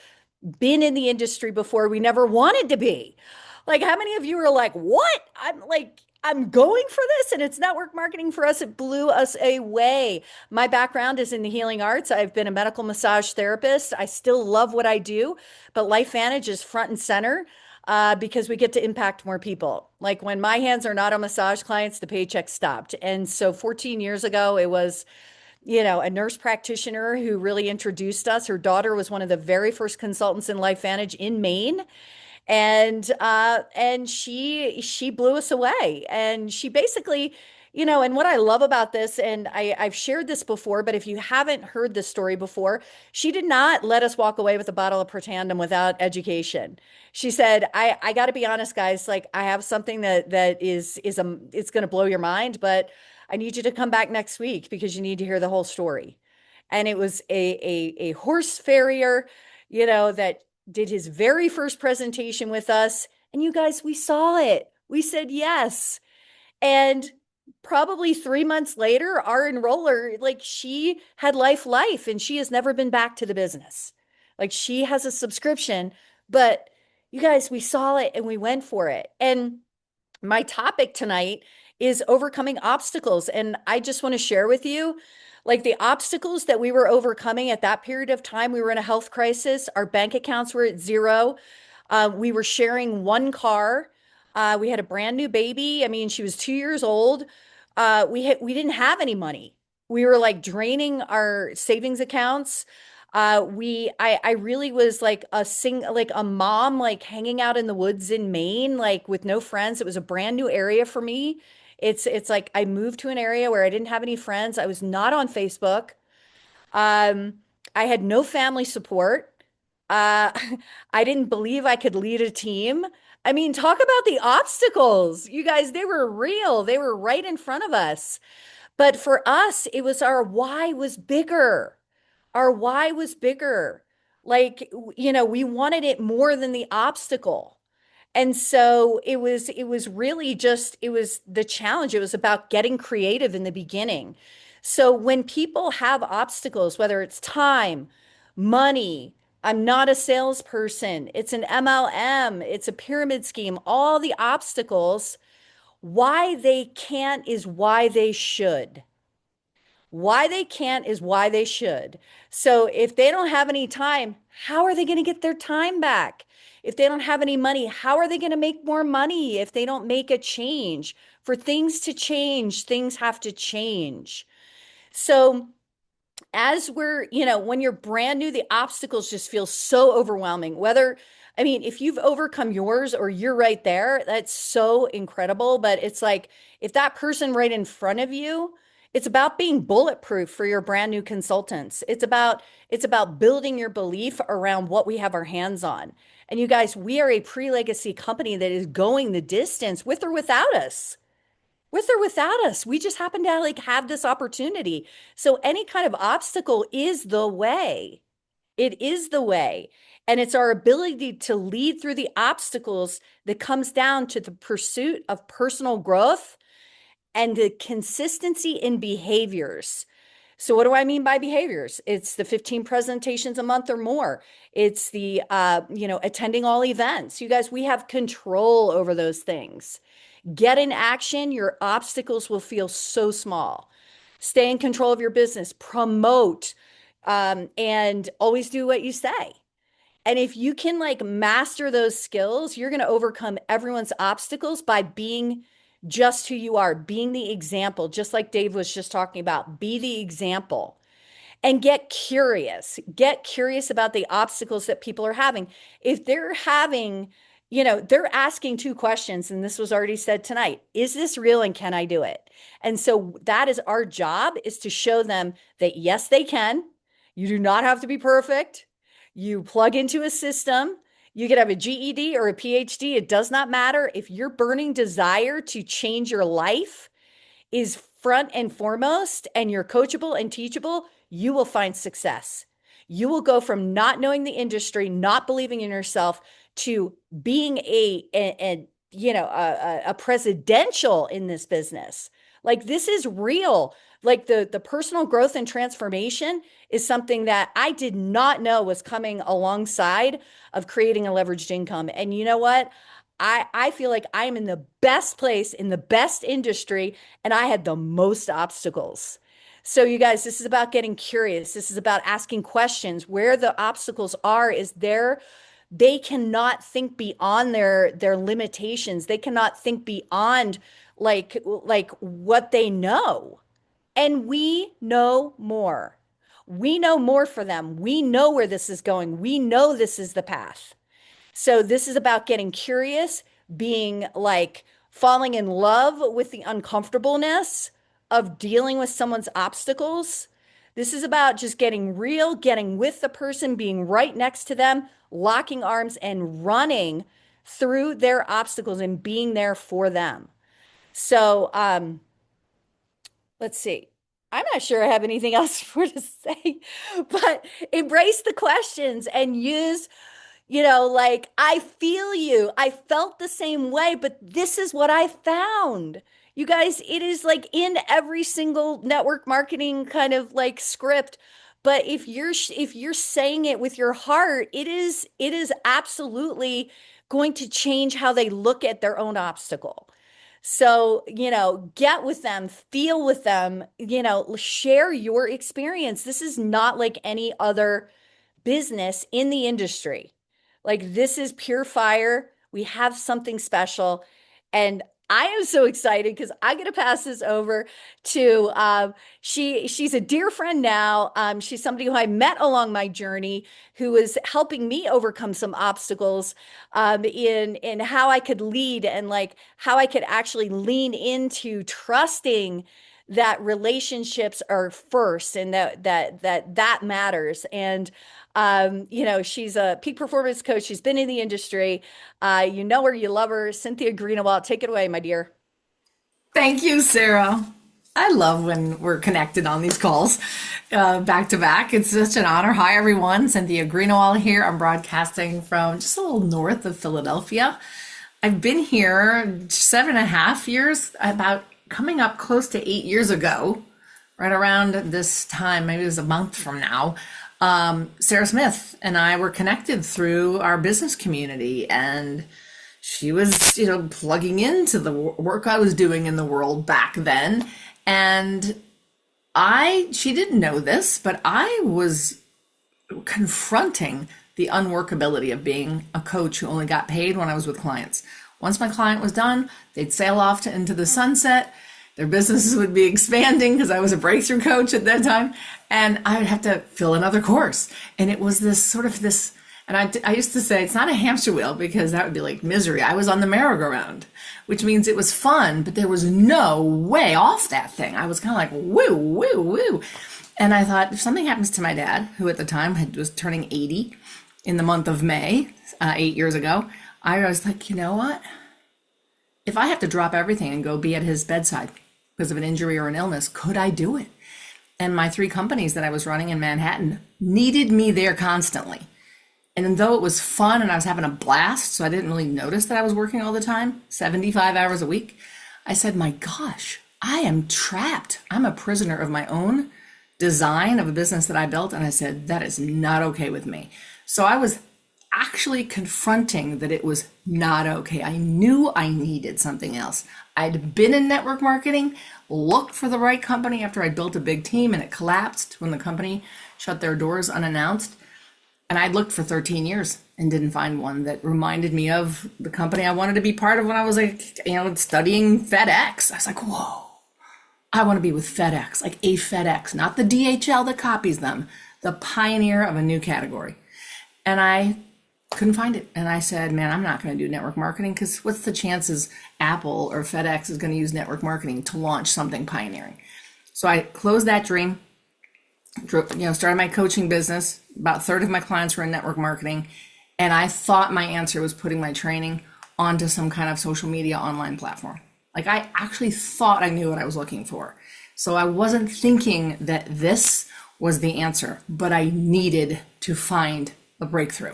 been in the industry before. We never wanted to be. Like, how many of you are like, what? I'm going for this and it's network marketing for us. It blew us away. My background is in the healing arts. I've been a medical massage therapist. I still love what I do, but LifeVantage is front and center because we get to impact more people. Like when my hands are not on massage clients, the paycheck stopped. And so 14 years ago, it was a nurse practitioner who really introduced us. Her daughter was one of the very first consultants in LifeVantage in Maine. And she blew us away. And she basically, and what I love about this, and I've shared this before, but if you haven't heard this story before, she did not let us walk away with a bottle of Protandim without education. She said, I got to be honest, guys, like I have something that is it's going to blow your mind, but I need you to come back next week because you need to hear the whole story. And it was a horse farrier, that did his very first presentation with us. And you guys, we saw it. We said yes. And probably 3 months later, our enroller, like she had life and she has never been back to the business. Like she has a subscription, but you guys, we saw it and we went for it. And my topic tonight is overcoming obstacles. And I just want to share with you, like the obstacles that we were overcoming at that period of time. We were in a health crisis. Our bank accounts were at zero. We were sharing one car. We had a brand new baby. I mean, she was 2 years old. We didn't have any money. We were like draining our savings accounts. I really was like a mom, like hanging out in the woods in Maine, like with no friends. It was a brand new area for me. It's like I moved to an area where I didn't have any friends. I was not on Facebook. I had no family support. I didn't believe I could lead a team. I mean, talk about the obstacles. You guys, they were real. They were right in front of us. But for us, it was our why was bigger. Our why was bigger. Like, we wanted it more than the obstacle. And so it was really just, it was the challenge. It was about getting creative in the beginning. So when people have obstacles, whether it's time, money, I'm not a salesperson, it's an MLM, it's a pyramid scheme, all the obstacles, why they can't is why they should. Why they can't is why they should. So if they don't have any time, how are they going to get their time back? If they don't have any money, how are they going to make more money if they don't make a change? For things to change, things have to change. So as we're, when you're brand new, the obstacles just feel so overwhelming. If you've overcome yours or you're right there, that's so incredible. But it's like, if that person right in front of you, it's about being bulletproof for your brand new consultants. It's about building your belief around what we have our hands on. And you guys, we are a pre-legacy company that is going the distance with or without us. With or without us, we just happen to have this opportunity. So any kind of obstacle is the way. It is the way. And it's our ability to lead through the obstacles that comes down to the pursuit of personal growth and the consistency in behaviors. So what do I mean by behaviors? It's the 15 presentations a month or more. It's the, attending all events. You guys, we have control over those things. Get in action. Your obstacles will feel so small. Stay in control of your business, promote, and always do what you say. And if you can master those skills, you're going to overcome everyone's obstacles by being just who you are, being the example, just like Dave was just talking about. Be the example and get curious. Get curious about the obstacles that people are having. If they're having, they're asking two questions, and this was already said tonight. Is this real and can I do it? And so that is our job, is to show them that yes, they can. You do not have to be perfect. You plug into a system. You could have a GED or a PhD. It does not matter. If your burning desire to change your life is front and foremost, and you're coachable and teachable, you will find success. You will go from not knowing the industry, not believing in yourself, to being a presidential in this business. This is real. The personal growth and transformation is something that I did not know was coming alongside of creating a leveraged income. And you know what? I feel like I am in the best place, in the best industry, and I had the most obstacles. So you guys, this is about getting curious. This is about asking questions. Where the obstacles are is they cannot think beyond their limitations. They cannot think beyond like what they know. And we know more. We know more for them. We know where this is going. We know this is the path. So this is about getting curious, being falling in love with the uncomfortableness of dealing with someone's obstacles. This is about just getting real, getting with the person, being right next to them, locking arms and running through their obstacles and being there for them. So, let's see. I'm not sure I have anything else more to say, but embrace the questions and use, I feel you. I felt the same way, but this is what I found. You guys, it is in every single network marketing kind of script. But if you're saying it with your heart, it is absolutely going to change how they look at their own obstacle. So, get with them, feel with them, share your experience. This is not like any other business in the industry. This is pure fire. We have something special. And I am so excited because I'm going to pass this over to, she's a dear friend now. She's somebody who I met along my journey, who is helping me overcome some obstacles in how I could lead and how I could actually lean into trusting that relationships are first and that matters. And she's a peak performance coach. She's been in the industry. You know her, you love her. Cynthia Greenawalt, take it away, my dear. Thank you, Sarah. I love when we're connected on these calls back to back. It's such an honor. Hi, everyone. Cynthia Greenawalt here. I'm broadcasting from just a little north of Philadelphia. I've been here 7.5 years, about coming up close to 8 years ago, right around this time, maybe it was a month from now. Sarah Smith and I were connected through our business community, and she was, plugging into the work I was doing in the world back then. And she didn't know this, but I was confronting the unworkability of being a coach who only got paid when I was with clients. Once my client was done, they'd sail off into the sunset. Their businesses would be expanding because I was a breakthrough coach at that time. And I would have to fill another course. And it was this, and I used to say it's not a hamster wheel because that would be like misery. I was on the merry-go-round, which means it was fun, but there was no way off that thing. I was kind of like, woo, woo, woo. And I thought, if something happens to my dad, who at the time was turning 80 in the month of May, 8 years ago, I was like, you know what? If I have to drop everything and go be at his bedside because of an injury or an illness, could I do it? And my 3 companies that I was running in Manhattan needed me there constantly. And though it was fun and I was having a blast, so I didn't really notice that I was working all the time, 75 hours a week, I said, my gosh, I am trapped. I'm a prisoner of my own design of a business that I built. And I said, that is not okay with me. So I was actually confronting that it was not okay. I knew I needed something else. I'd been in network marketing, looked for the right company after I built a big team and it collapsed when the company shut their doors unannounced. And I'd looked for 13 years and didn't find one that reminded me of the company I wanted to be part of when I was studying FedEx. I was like, whoa, I want to be with FedEx, like a FedEx, not the DHL that copies them, the pioneer of a new category. And I couldn't find it. And I said, man, I'm not going to do network marketing because what's the chances Apple or FedEx is going to use network marketing to launch something pioneering? So I closed that dream, started my coaching business. About a third of my clients were in network marketing. And I thought my answer was putting my training onto some kind of social media online platform. Like I actually thought I knew what I was looking for. So I wasn't thinking that this was the answer, but I needed to find a breakthrough.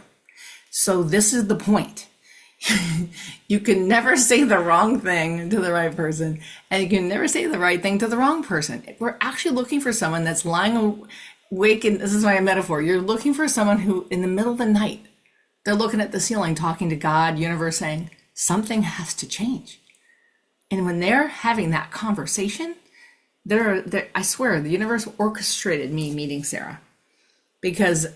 So this is the point. You can never say the wrong thing to the right person, and you can never say the right thing to the wrong person. We're actually looking for someone that's lying awake, and this is my metaphor. You're looking for someone who, in the middle of the night, they're looking at the ceiling, talking to God, universe, saying, something has to change. And when they're having that conversation, I swear, the universe orchestrated me meeting Sarah. Because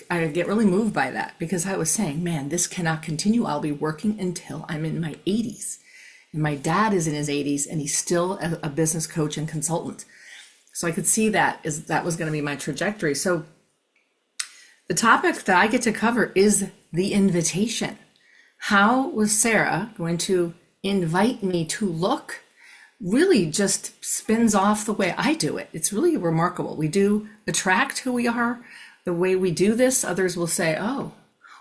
I get really moved by that because I was saying, man, this cannot continue. I'll be working until I'm in my 80s. And my dad is in his 80s and he's still a business coach and consultant. So I could see that was going to be my trajectory. So the topic that I get to cover is the invitation. How was Sarah going to invite me to look? Really just spins off the way I do it. It's really remarkable. We do attract who we are. The way we do this, others will say, oh,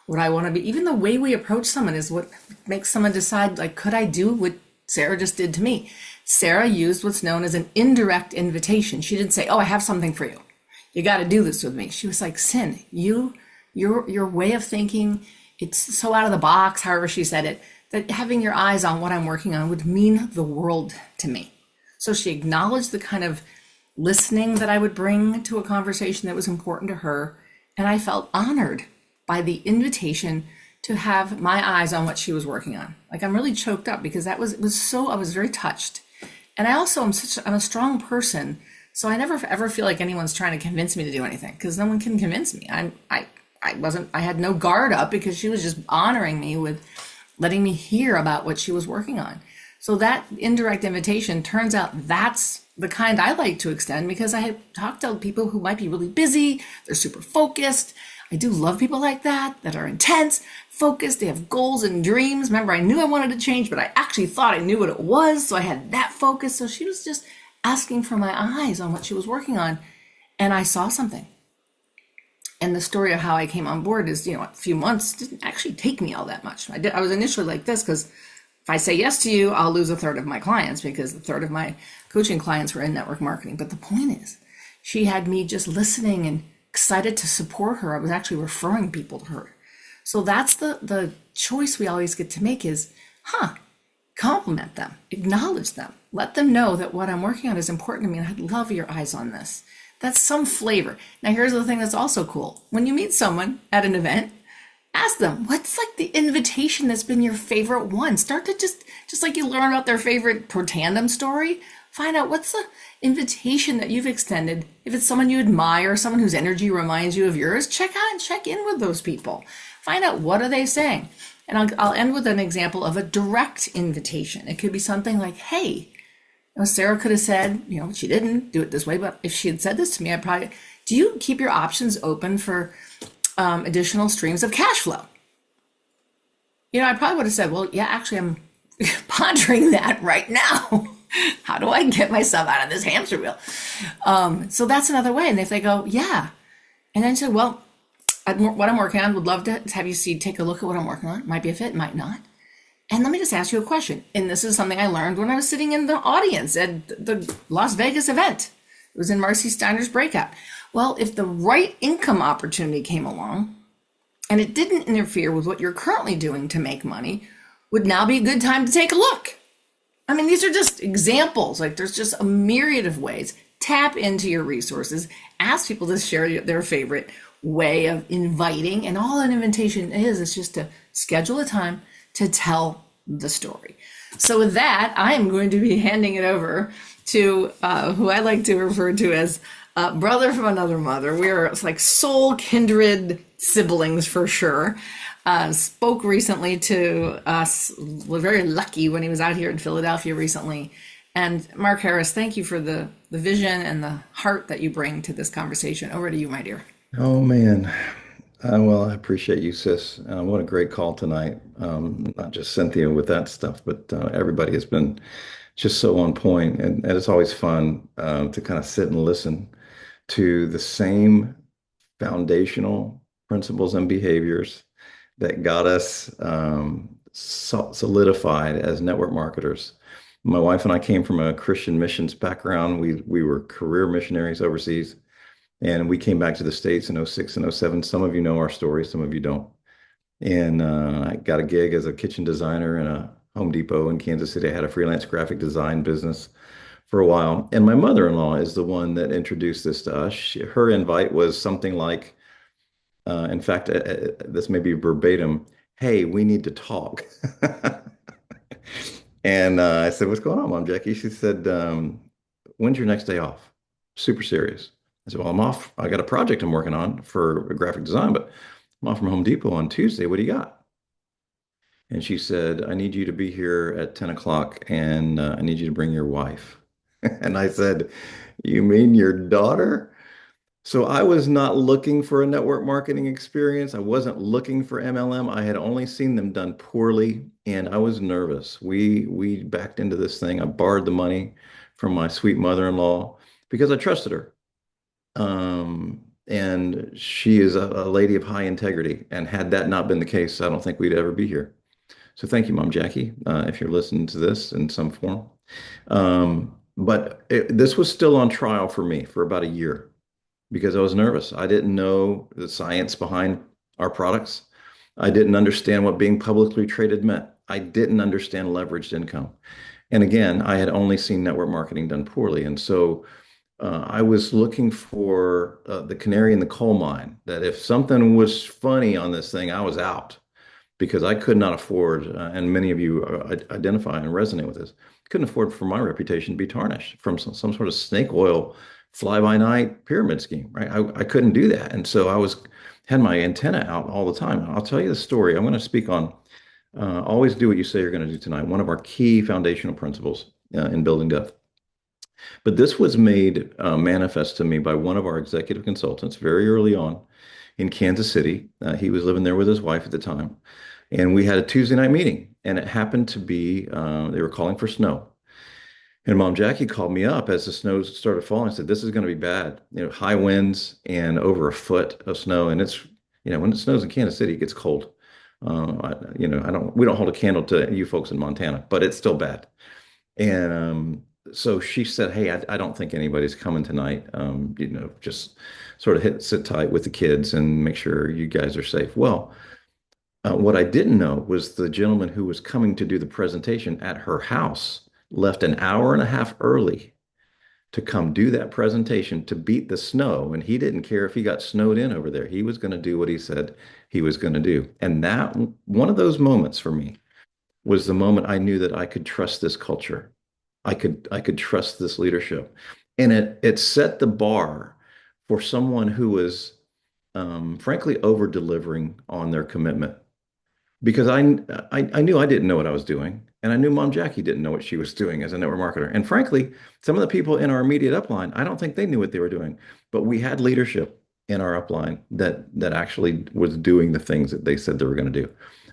what I want to be. Even the way we approach someone is what makes someone decide, like, could I do what Sarah just did to me? Sarah used what's known as an indirect invitation. She didn't say, oh, I have something for you. You got to do this with me. She was like, Sin, your way of thinking, it's so out of the box, however she said it, that having your eyes on what I'm working on would mean the world to me. So she acknowledged the kind of listening that I would bring to a conversation that was important to her. And I felt honored by the invitation to have my eyes on what she was working on. Like I'm really choked up because I was very touched. And I also I'm a strong person. So I never ever feel like anyone's trying to convince me to do anything because no one can convince me. I had no guard up because she was just honoring me with letting me hear about what she was working on. So that indirect invitation, turns out that's the kind I like to extend because I have talked to people who might be really busy. They're super focused. I do love people like that are intense, focused. They have goals and dreams. Remember, I knew I wanted to change, but I actually thought I knew what it was. So I had that focus. So she was just asking for my eyes on what she was working on. And I saw something. And the story of how I came on board is, a few months didn't actually take me all that much. I was initially like this because if I say yes to you, I'll lose a third of my clients because a third of my coaching clients were in network marketing. But the point is, she had me just listening and excited to support her. I was actually referring people to her. So that's the choice we always get to make is, compliment them, acknowledge them, let them know that what I'm working on is important to me and I'd love your eyes on this. That's some flavor. Now, here's the thing that's also cool. When you meet someone at an event, ask them, what's like the invitation that's been your favorite one? Start to just like you learn about their favorite pro tandem story, find out what's the invitation that you've extended. If it's someone you admire, someone whose energy reminds you of yours, check out and check in with those people. Find out, what are they saying? And I'll end with an example of a direct invitation. It could be something like, hey, Sarah could have said, she didn't do it this way, but if she had said this to me, I'd probably, do you keep your options open for additional streams of cash flow? I probably would have said, well, yeah, actually, I'm pondering that right now. How do I get myself out of this hamster wheel? So that's another way. And if they go, yeah, and then say, well, what I'm working on, would love to have you take a look at what I'm working on. Might be a fit, might not. And let me just ask you a question. And this is something I learned when I was sitting in the audience at the Las Vegas event. It was in Marcy Steiner's breakout. Well, if the right income opportunity came along and it didn't interfere with what you're currently doing to make money, would now be a good time to take a look. I mean, these are just examples. Like, there's just a myriad of ways. Tap into your resources. Ask people to share their favorite way of inviting. And all an invitation is just to schedule a time to tell the story. So with that, I am going to be handing it over to who I like to refer to as brother from another mother. We are like soul kindred siblings for sure. Spoke recently to us, was very lucky when he was out here in Philadelphia recently. And Mark Harris, thank you for the vision and the heart that you bring to this conversation. Over to you, my dear. Oh, man. Well, I appreciate you, sis. What a great call tonight. Not just Cynthia with that stuff, but everybody has been just so on point. And it's always fun to kind of sit and listen to the same foundational principles and behaviors that got us solidified as network marketers. My wife and I came from a Christian missions background. We were career missionaries overseas. And we came back to the States in 06 and 07. Some of you know our story, some of you don't. And I got a gig as a kitchen designer in a Home Depot in Kansas City. I had a freelance graphic design business for a while. And my mother-in-law is the one that introduced this to us. Her invite was something like, in fact, this may be verbatim, hey, we need to talk. And I said, what's going on, Mom Jackie? She said, when's your next day off? Super serious. I said, well, I'm off. I got a project I'm working on for graphic design, but I'm off from Home Depot on Tuesday. What do you got? And she said, I need you to be here at 10 o'clock and I need you to bring your wife. And I said, you mean your daughter? So I was not looking for a network marketing experience. I wasn't looking for MLM. I had only seen them done poorly and I was nervous. We backed into this thing. I borrowed the money from my sweet mother-in-law because I trusted her. And she is a lady of high integrity. And had that not been the case, I don't think we'd ever be here. So thank you, Mom Jackie, if you're listening to this in some form. But this was still on trial for me for about a year because I was nervous. I didn't know the science behind our products. I didn't understand what being publicly traded meant. I didn't understand leveraged income. And again, I had only seen network marketing done poorly. And so I was looking for the canary in the coal mine, that if something was funny on this thing, I was out because I could not afford, and many of you identify and resonate with this, couldn't afford for my reputation to be tarnished from some sort of snake oil fly-by-night pyramid scheme, right? I couldn't do that. And so had my antenna out all the time. I'll tell you the story. I'm going to speak on always do what you say you're going to do tonight, one of our key foundational principles in building depth. But this was made manifest to me by one of our executive consultants very early on in Kansas City. He was living there with his wife at the time. And we had a Tuesday night meeting. And it happened to be, they were calling for snow. And Mom Jackie called me up as the snow started falling and said, this is going to be bad. High winds and over a foot of snow. And it's, when it snows in Kansas City, it gets cold. We don't hold a candle to you folks in Montana, but it's still bad. And so she said, hey, I don't think anybody's coming tonight. Just sort of sit tight with the kids and make sure you guys are safe. Well, what I didn't know was the gentleman who was coming to do the presentation at her house left an hour and a half early to come do that presentation to beat the snow. And he didn't care if he got snowed in over there. He was going to do what he said he was going to do. And that one of those moments for me was the moment I knew that I could trust this culture. I could trust this leadership. And it set the bar for someone who was frankly over delivering on their commitment because I knew I didn't know what I was doing, and I knew Mom Jackie didn't know what she was doing as a network marketer. And frankly, some of the people in our immediate upline, I don't think they knew what they were doing, but we had leadership in our upline that actually was doing the things that they said they were going to do.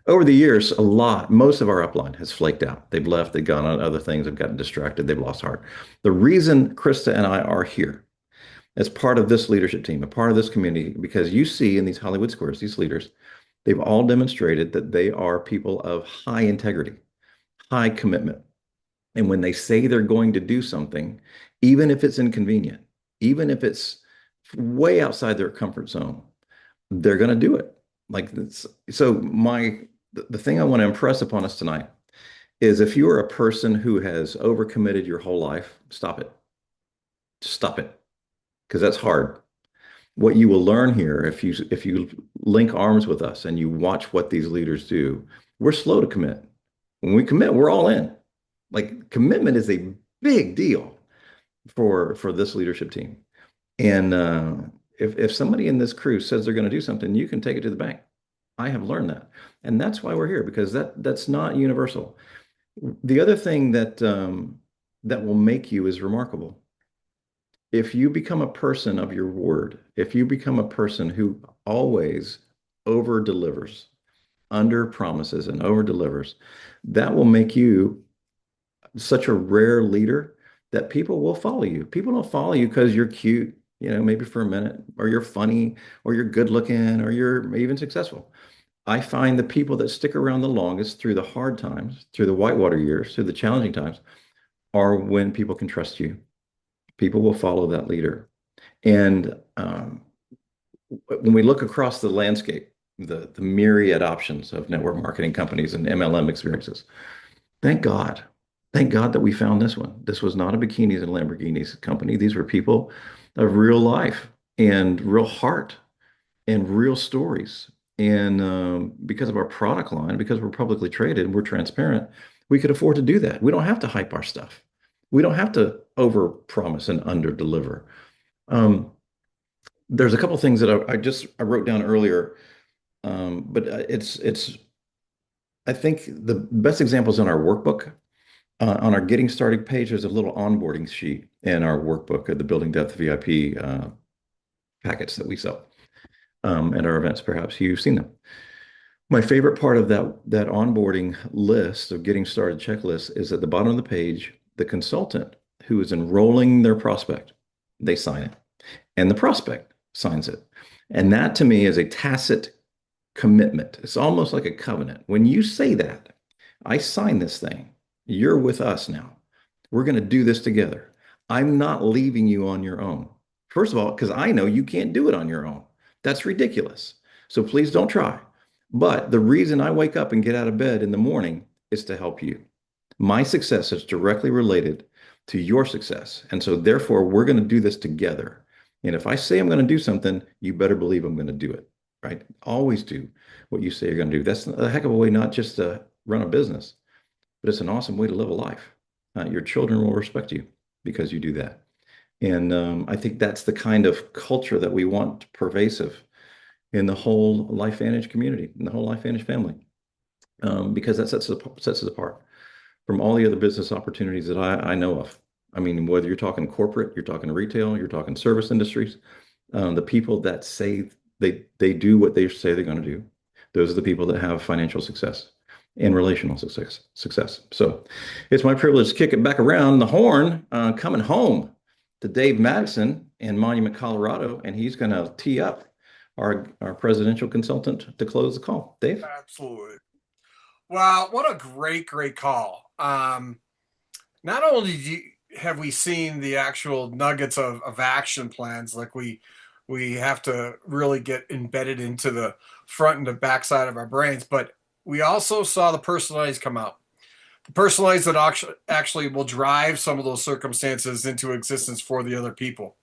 Over the years, most of our upline has flaked out. They've left, they've gone on other things, they've gotten distracted, they've lost heart. The reason Krista and I are here as part of this leadership team, a part of this community, because you see in these Hollywood squares, these leaders, they've all demonstrated that they are people of high integrity, high commitment. And when they say they're going to do something, even if it's inconvenient, even if it's way outside their comfort zone, they're going to do it. So the thing I want to impress upon us tonight is if you are a person who has overcommitted your whole life, stop it. Just stop it, because that's hard. What you will learn here, if you link arms with us and you watch what these leaders do, we're slow to commit. When we commit, we're all in. Like, commitment is a big deal for this leadership team. And if somebody in this crew says they're going to do something, you can take it to the bank. I have learned that, and that's why we're here, because that's not universal. The other thing that will make you is remarkable. If you become a person of your word, if you become a person who always over delivers, under promises and over delivers, that will make you such a rare leader that people will follow you. People don't follow you because you're cute, maybe for a minute, or you're funny, or you're good looking, or you're even successful. I find the people that stick around the longest through the hard times, through the whitewater years, through the challenging times, are when people can trust you. People will follow that leader. And when we look across the landscape, the myriad options of network marketing companies and MLM experiences, thank God that we found this one. This was not a bikinis and Lamborghinis company. These were people of real life and real heart and real stories. And because of our product line, because we're publicly traded and we're transparent, we could afford to do that. We don't have to hype our stuff. We don't have to over promise and under deliver. There's a couple things that I wrote down earlier, but I think the best example is in our workbook. On our getting started page, there's a little onboarding sheet in our workbook of the Building Depth VIP packets that we sell at our events. Perhaps you've seen them. My favorite part of that onboarding list of getting started checklist is at the bottom of the page. The consultant who is enrolling their prospect, they sign it, and the prospect signs it. And that to me is a tacit commitment. It's almost like a covenant. When you say that, I sign this thing, you're with us now. We're going to do this together. I'm not leaving you on your own. First of all, because I know you can't do it on your own. That's ridiculous. So please don't try. But the reason I wake up and get out of bed in the morning is to help you. My success is directly related to your success. And so therefore, we're going to do this together. And if I say I'm going to do something, you better believe I'm going to do it, right? Always do what you say you're going to do. That's a heck of a way, not just to run a business, but it's an awesome way to live a life. Your children will respect you because you do that. And I think that's the kind of culture that we want pervasive in the whole LifeVantage community, in the whole LifeVantage family, because that sets us apart from all the other business opportunities that I know of. I mean, whether you're talking corporate, you're talking retail, you're talking service industries, the people that say they do what they say they're going to do, those are the people that have financial success and relational success. So it's my privilege to kick it back around the horn, coming home to Dave Madison in Monument, Colorado, and he's going to tee up our presidential consultant to close the call. Dave? Absolutely. Well, what a great call. Not only have we seen the actual nuggets of action plans, like we have to really get embedded into the front and the back side of our brains, but we also saw the personalities come out. the personalities that actually will drive some of those circumstances into existence for the other people.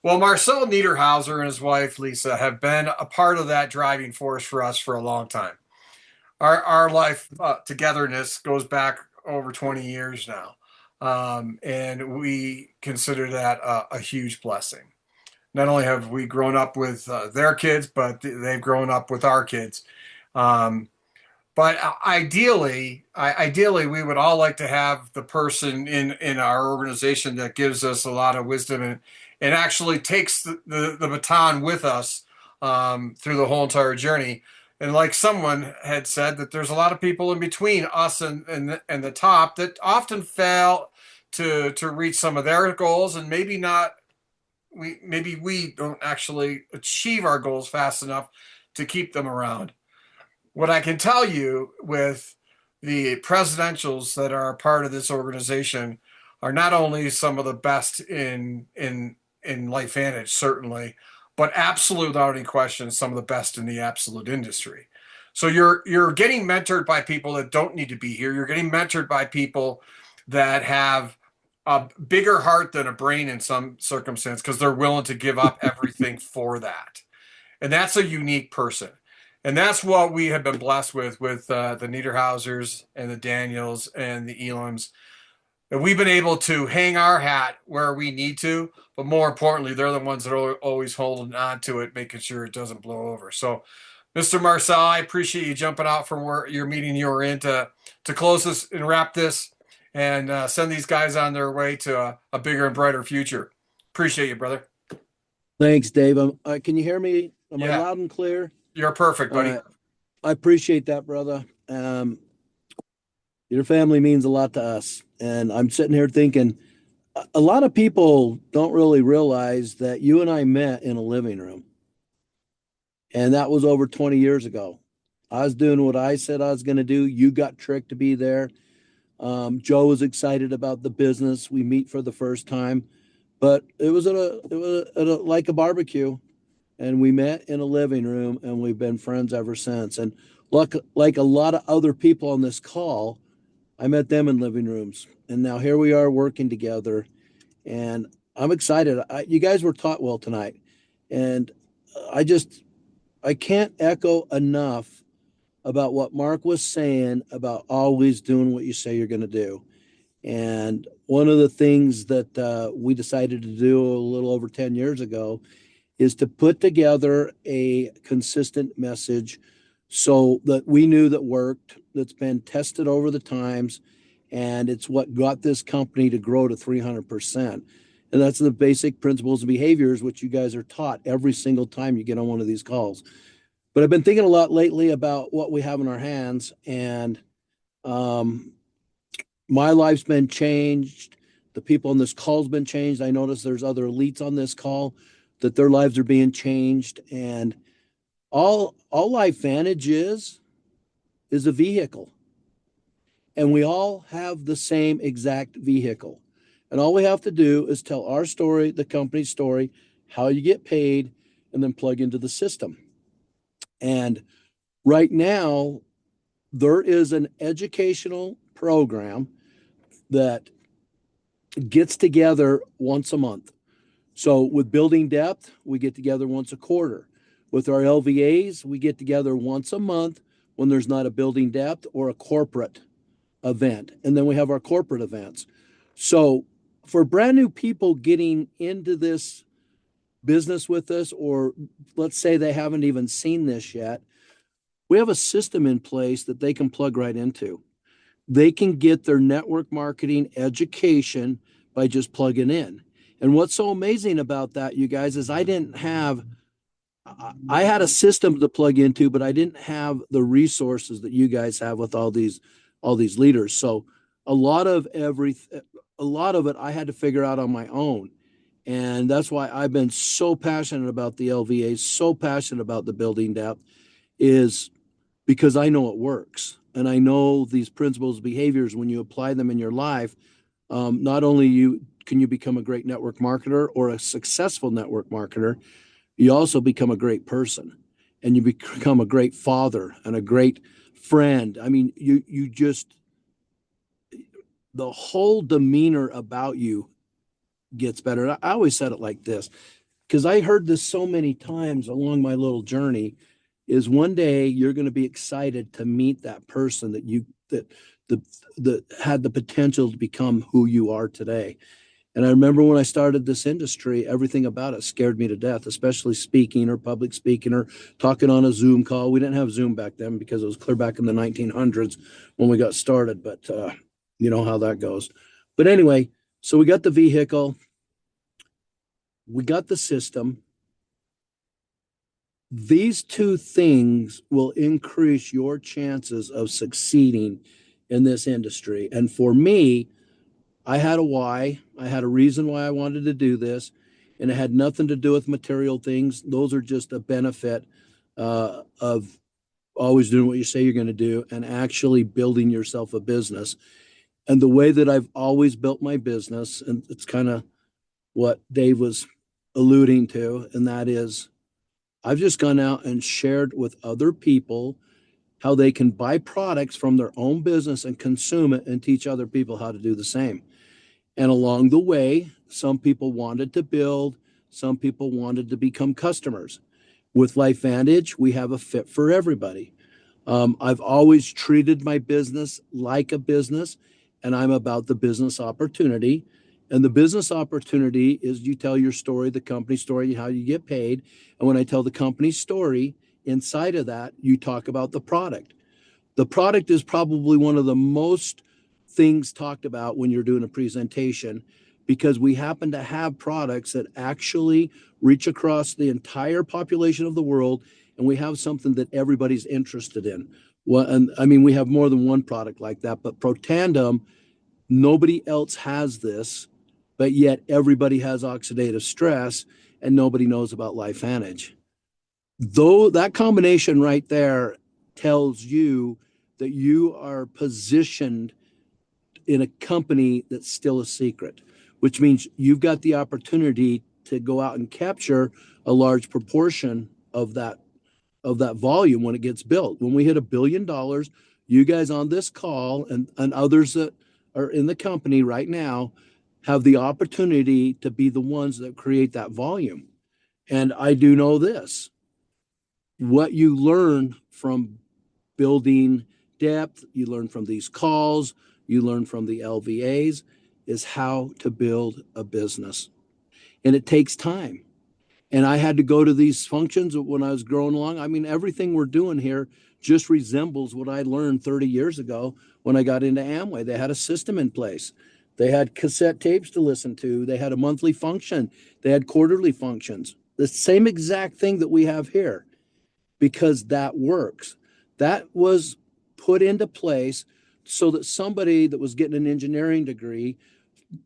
Well, Marcel Niederhauser and his wife, Lisa, have been a part of that driving force for us for a long time. Our life togetherness goes back over 20 years now. And we consider that a huge blessing. Not only have we grown up with their kids, but they've grown up with our kids. But ideally, we would all like to have the person in our organization that gives us a lot of wisdom and actually takes the baton with us through the whole entire journey. And like someone had said, that there's a lot of people in between us and the top that often fail to reach some of their goals, and maybe we don't actually achieve our goals fast enough to keep them around. What I can tell you with the presidentials that are a part of this organization are not only some of the best in LifeVantage, certainly, but absolute, without any question, some of the best in the absolute industry. So you're getting mentored by people that don't need to be here. You're getting mentored by people that have a bigger heart than a brain in some circumstance, because they're willing to give up everything for that. And that's a unique person. And that's what we have been blessed with the Niederhausers and the Daniels and the Elams. And we've been able to hang our hat where we need to, but more importantly, they're the ones that are always holding on to it, making sure it doesn't blow over. So, Mr. Marcel, I appreciate you jumping out from where your meeting you were in to close this and wrap this and send these guys on their way to a bigger and brighter future. Appreciate you, brother. Thanks, Dave. Can you hear me? Am I Yeah. loud and clear? You're perfect, buddy. I appreciate that, brother. Your family means a lot to us. And I'm sitting here thinking, a lot of people don't really realize that you and I met in a living room. And that was over 20 years ago. I was doing what I said I was going to do. You got tricked to be there. Joe was excited about the business. We meet for the first time, but it was like a barbecue, and we met in a living room, and we've been friends ever since. And like a lot of other people on this call, I met them in living rooms, and now here we are working together, and I'm excited. You guys were taught well tonight, and I can't echo enough about what Mark was saying about always doing what you say you're going to do. And one of the things that we decided to do a little over 10 years ago is to put together a consistent message so that we knew that worked, that's been tested over the times, and it's what got this company to grow to 300%. And that's the basic principles and behaviors which you guys are taught every single time you get on one of these calls. But I've been thinking a lot lately about what we have in our hands, and my life's been changed. The people on this call's been changed. I notice there's other elites on this call that their lives are being changed, and all LifeVantage is a vehicle, and we all have the same exact vehicle, and all we have to do is tell our story, the company's story, how you get paid, and then plug into the system. And right now, there is an educational program that gets together once a month. So with Building Depth, we get together once a quarter. With our LVAs, we get together once a month when there's not a Building Depth or a corporate event. And then we have our corporate events. So for brand new people getting into this business with us, or let's say they haven't even seen this yet, we have a system in place that they can plug right into. They can get their network marketing education by just plugging in. And what's so amazing about that, you guys, is I had a system to plug into, but I didn't have the resources that you guys have with all these leaders. So a lot of it I had to figure out on my own. And that's why I've been so passionate about the LVA, so passionate about the Building Depth, is because I know it works. And I know these principles, behaviors, when you apply them in your life, not only can you become a great network marketer or a successful network marketer, you also become a great person, and you become a great father and a great friend. I mean, the whole demeanor about you gets better. And I always said it like this, because I heard this so many times along my little journey, is one day you're going to be excited to meet that person that had the potential to become who you are today. And I remember when I started this industry, everything about it scared me to death, especially speaking or public speaking or talking on a Zoom call. We didn't have Zoom back then because it was clear back in the 1900s when we got started, but you know how that goes. But anyway, so we got the vehicle, we got the system. These two things will increase your chances of succeeding in this industry. And for me, I had a why. I had a reason why I wanted to do this, and it had nothing to do with material things. Those are just a benefit of always doing what you say you're going to do and actually building yourself a business. And the way that I've always built my business, and it's kind of what Dave was alluding to, and that is I've just gone out and shared with other people how they can buy products from their own business and consume it and teach other people how to do the same. And along the way, some people wanted to build, some people wanted to become customers. With LifeVantage, we have a fit for everybody. I've always treated my business like a business, and I'm about the business opportunity. And the business opportunity is you tell your story, the company story, how you get paid. And when I tell the company story, inside of that, you talk about the product. The product is probably one of the most things talked about when you're doing a presentation, because we happen to have products that actually reach across the entire population of the world, and we have something that everybody's interested in. Well, and I mean, we have more than one product like that, but Protandim, nobody else has this, but yet everybody has oxidative stress and nobody knows about LifeVantage. Though that combination right there tells you that you are positioned in a company that's still a secret, which means you've got the opportunity to go out and capture a large proportion of that volume when it gets built. When we hit $1 billion, you guys on this call and others that are in the company right now have the opportunity to be the ones that create that volume. And I do know this, what you learn from building depth, you learn from these calls, you learn from the LVAs, is how to build a business. And it takes time. And I had to go to these functions when I was growing along. I mean, everything we're doing here just resembles what I learned 30 years ago when I got into Amway. They had a system in place. They had cassette tapes to listen to. They had a monthly function. They had quarterly functions. The same exact thing that we have here, because that works. That was put into place so that somebody that was getting an engineering degree,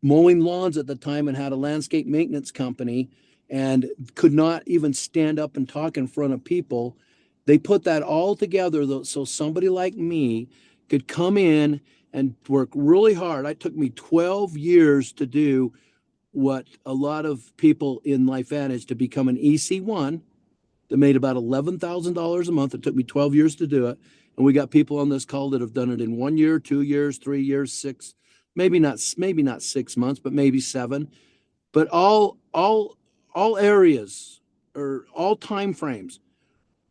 mowing lawns at the time and had a landscape maintenance company and could not even stand up and talk in front of people, they put that all together so somebody like me could come in and work really hard. It took me 12 years to do what a lot of people in LifeVantage to become an EC1 that made about $11,000 a month. It took me 12 years to do it. And we got people on this call that have done it in 1 year, 2 years, 3 years, 6, maybe not 6 months, but maybe 7. But all areas or all time frames,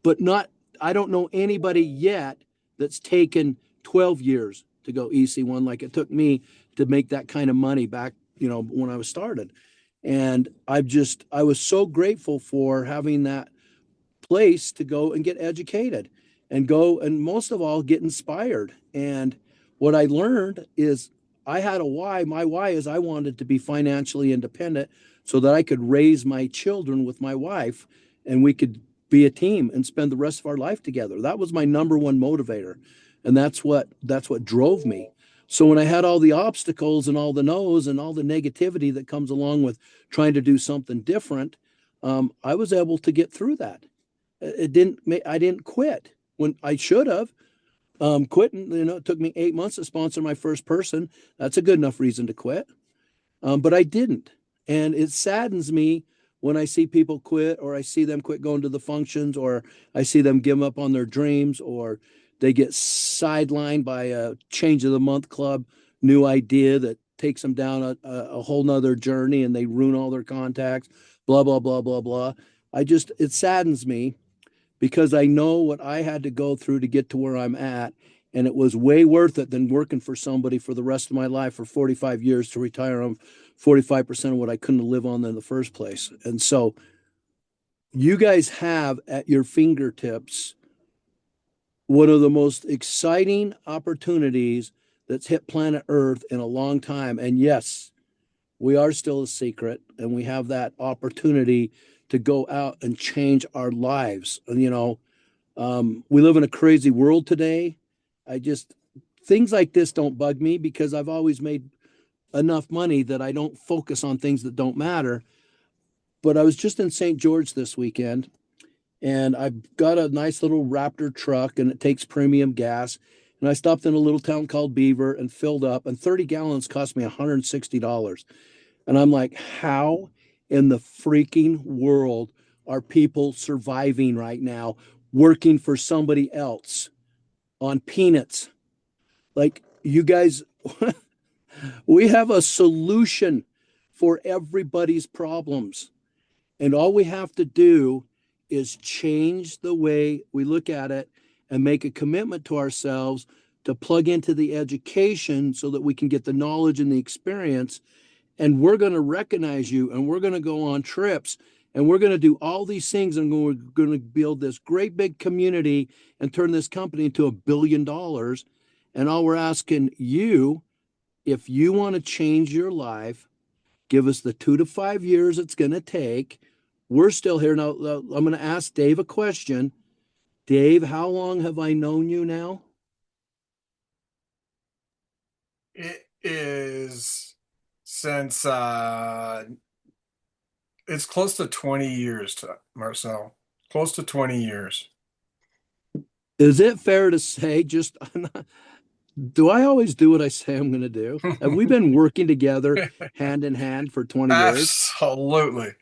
but not, I don't know anybody yet that's taken 12 years to go EC1 like it took me to make that kind of money back, when I was started. And I was so grateful for having that place to go and get educated and go, and most of all, get inspired. And what I learned is I had a why. My why is I wanted to be financially independent so that I could raise my children with my wife and we could be a team and spend the rest of our life together. That was my number one motivator. And that's what drove me. So when I had all the obstacles and all the no's and all the negativity that comes along with trying to do something different, I was able to get through that. I didn't quit when I should have. Quitting, it took me 8 months to sponsor my first person. That's a good enough reason to quit. But I didn't. And it saddens me when I see people quit, or I see them quit going to the functions, or I see them give up on their dreams, or they get sidelined by a change of the month club. new idea that takes them down a whole nother journey and they ruin all their contacts, blah, blah, blah, blah, blah. It saddens me because I know what I had to go through to get to where I'm at. And it was way worth it than working for somebody for the rest of my life for 45 years to retire on 45% of what I couldn't live on in the first place. And so you guys have at your fingertips one of the most exciting opportunities that's hit planet Earth in a long time. And yes, we are still a secret, and we have that opportunity to go out and change our lives. And, we live in a crazy world today. Things like this don't bug me because I've always made enough money that I don't focus on things that don't matter. But I was just in St. George this weekend, and I've got a nice little Raptor truck, and it takes premium gas. And I stopped in a little town called Beaver and filled up, and 30 gallons cost me $160. And I'm like, how in the freaking world are people surviving right now, working for somebody else on peanuts? Like, you guys, we have a solution for everybody's problems. And all we have to do is change the way we look at it and make a commitment to ourselves to plug into the education so that we can get the knowledge and the experience. And we're going to recognize you, and we're going to go on trips, and we're going to do all these things, and we're going to build this great big community and turn this company into $1 billion. And all we're asking you, if you want to change your life, give us the 2 to 5 years it's going to take. We're still here. Now, I'm going to ask Dave a question. Dave, how long have I known you now? It is since it's close to 20 years, to Marcel. Close to 20 years. Is it fair to say, do I always do what I say I'm going to do? Have we been working together hand in hand for 20 years? Absolutely.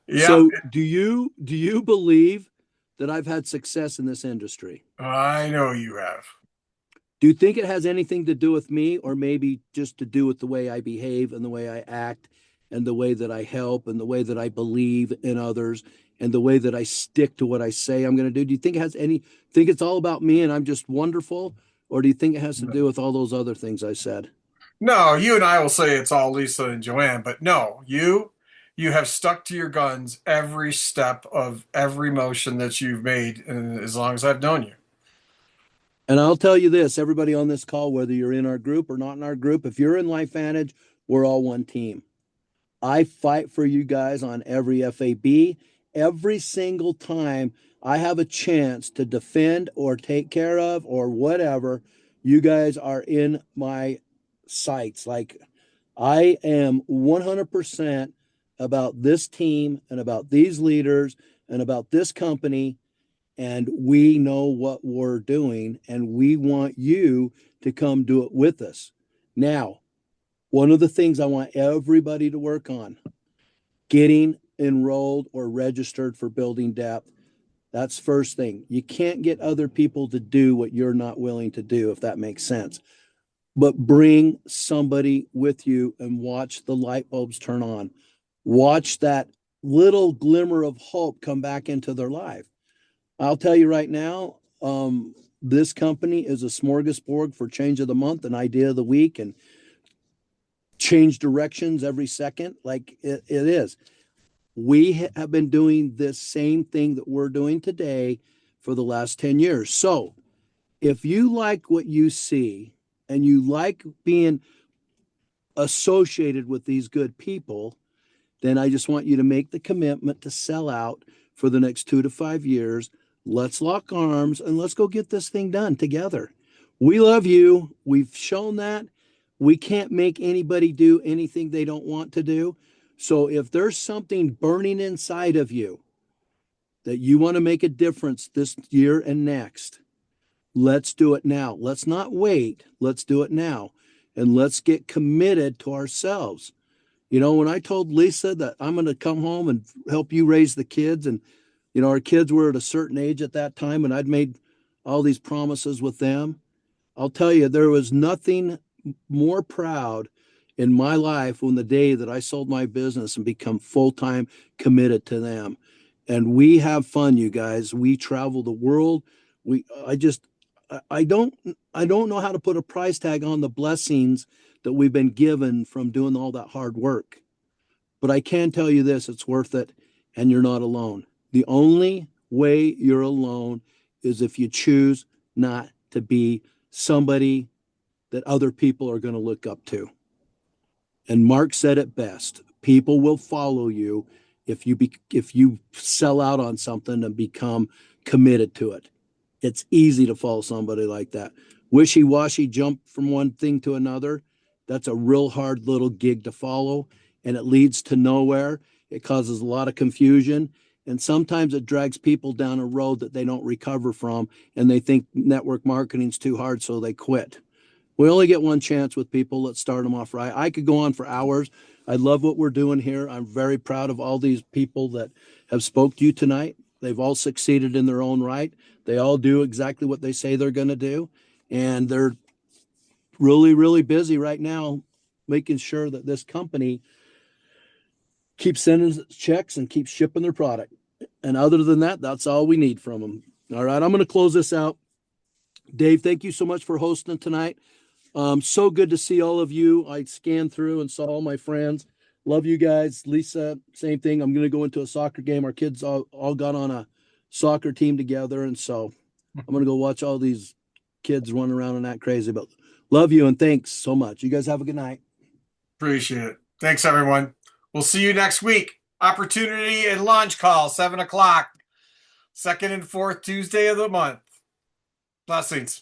Yeah. So do you believe that I've had success in this industry? I know you have. Do you think it has anything to do with me, or maybe just to do with the way I behave and the way I act and the way that I help and the way that I believe in others and the way that I stick to what I say I'm going to do? Do you think think it's all about me and I'm just wonderful? Or do you think it has to do with all those other things I said? No, you and I will say it's all Lisa and Joanne, but no, you have stuck to your guns every step of every motion that you've made, and as long as I've known you. And I'll tell you this, everybody on this call, whether you're in our group or not in our group, if you're in LifeVantage, we're all one team. I fight for you guys on every FAB. Every single time I have a chance to defend or take care of or whatever, you guys are in my sights. Like, I am 100% about this team and about these leaders and about this company. And we know what we're doing, and we want you to come do it with us. Now, one of the things I want everybody to work on, getting enrolled or registered for Building Depth. That's first thing. You can't get other people to do what you're not willing to do, if that makes sense. But bring somebody with you and watch the light bulbs turn on. Watch that little glimmer of hope come back into their life. I'll tell you right now, this company is a smorgasbord for change of the month, an idea of the week, and change directions every second. Like it is. We have been doing this same thing that we're doing today for the last 10 years. So if you like what you see and you like being associated with these good people, then I just want you to make the commitment to sell out for the next 2 to 5 years. Let's lock arms and let's go get this thing done together. We love you. We've shown that. We can't make anybody do anything they don't want to do. So if there's something burning inside of you that you want to make a difference this year and next, let's do it now. Let's not wait. Let's do it now. And let's get committed to ourselves. You know, when I told Lisa that I'm going to come home and help you raise the kids, and you know, our kids were at a certain age at that time, and I'd made all these promises with them. I'll tell you, there was nothing more proud in my life when the day that I sold my business and become full-time committed to them. And we have fun, you guys. We travel the world. I don't know how to put a price tag on the blessings that we've been given from doing all that hard work. But I can tell you this, it's worth it, and you're not alone. The only way you're alone is if you choose not to be somebody that other people are going to look up to. And Mark said it best. People will follow you if you sell out on something and become committed to it. It's easy to follow somebody like that. Wishy-washy jump from one thing to another. That's a real hard little gig to follow, and it leads to nowhere. It causes a lot of confusion, and sometimes it drags people down a road that they don't recover from, and they think network marketing's too hard, so they quit. We only get one chance with people. Let's start them off right. I could go on for hours. I love what we're doing here. I'm very proud of all these people that have spoke to you tonight. They've all succeeded in their own right. They all do exactly what they say they're going to do. And they're really, really busy right now making sure that this company keeps sending checks and keeps shipping their product. And other than that, that's all we need from them. All right, I'm going to close this out. Dave, thank you so much for hosting tonight. So good to see all of you. I scanned through and saw all my friends. Love you guys. Lisa, same thing. I'm going to go into a soccer game. Our kids all got on a soccer team together. And so I'm going to go watch all these kids run around and act crazy. But love you and thanks so much. You guys have a good night. Appreciate it. Thanks, everyone. We'll see you next week. Opportunity and launch call, 7 o'clock. Second and fourth Tuesday of the month. Blessings.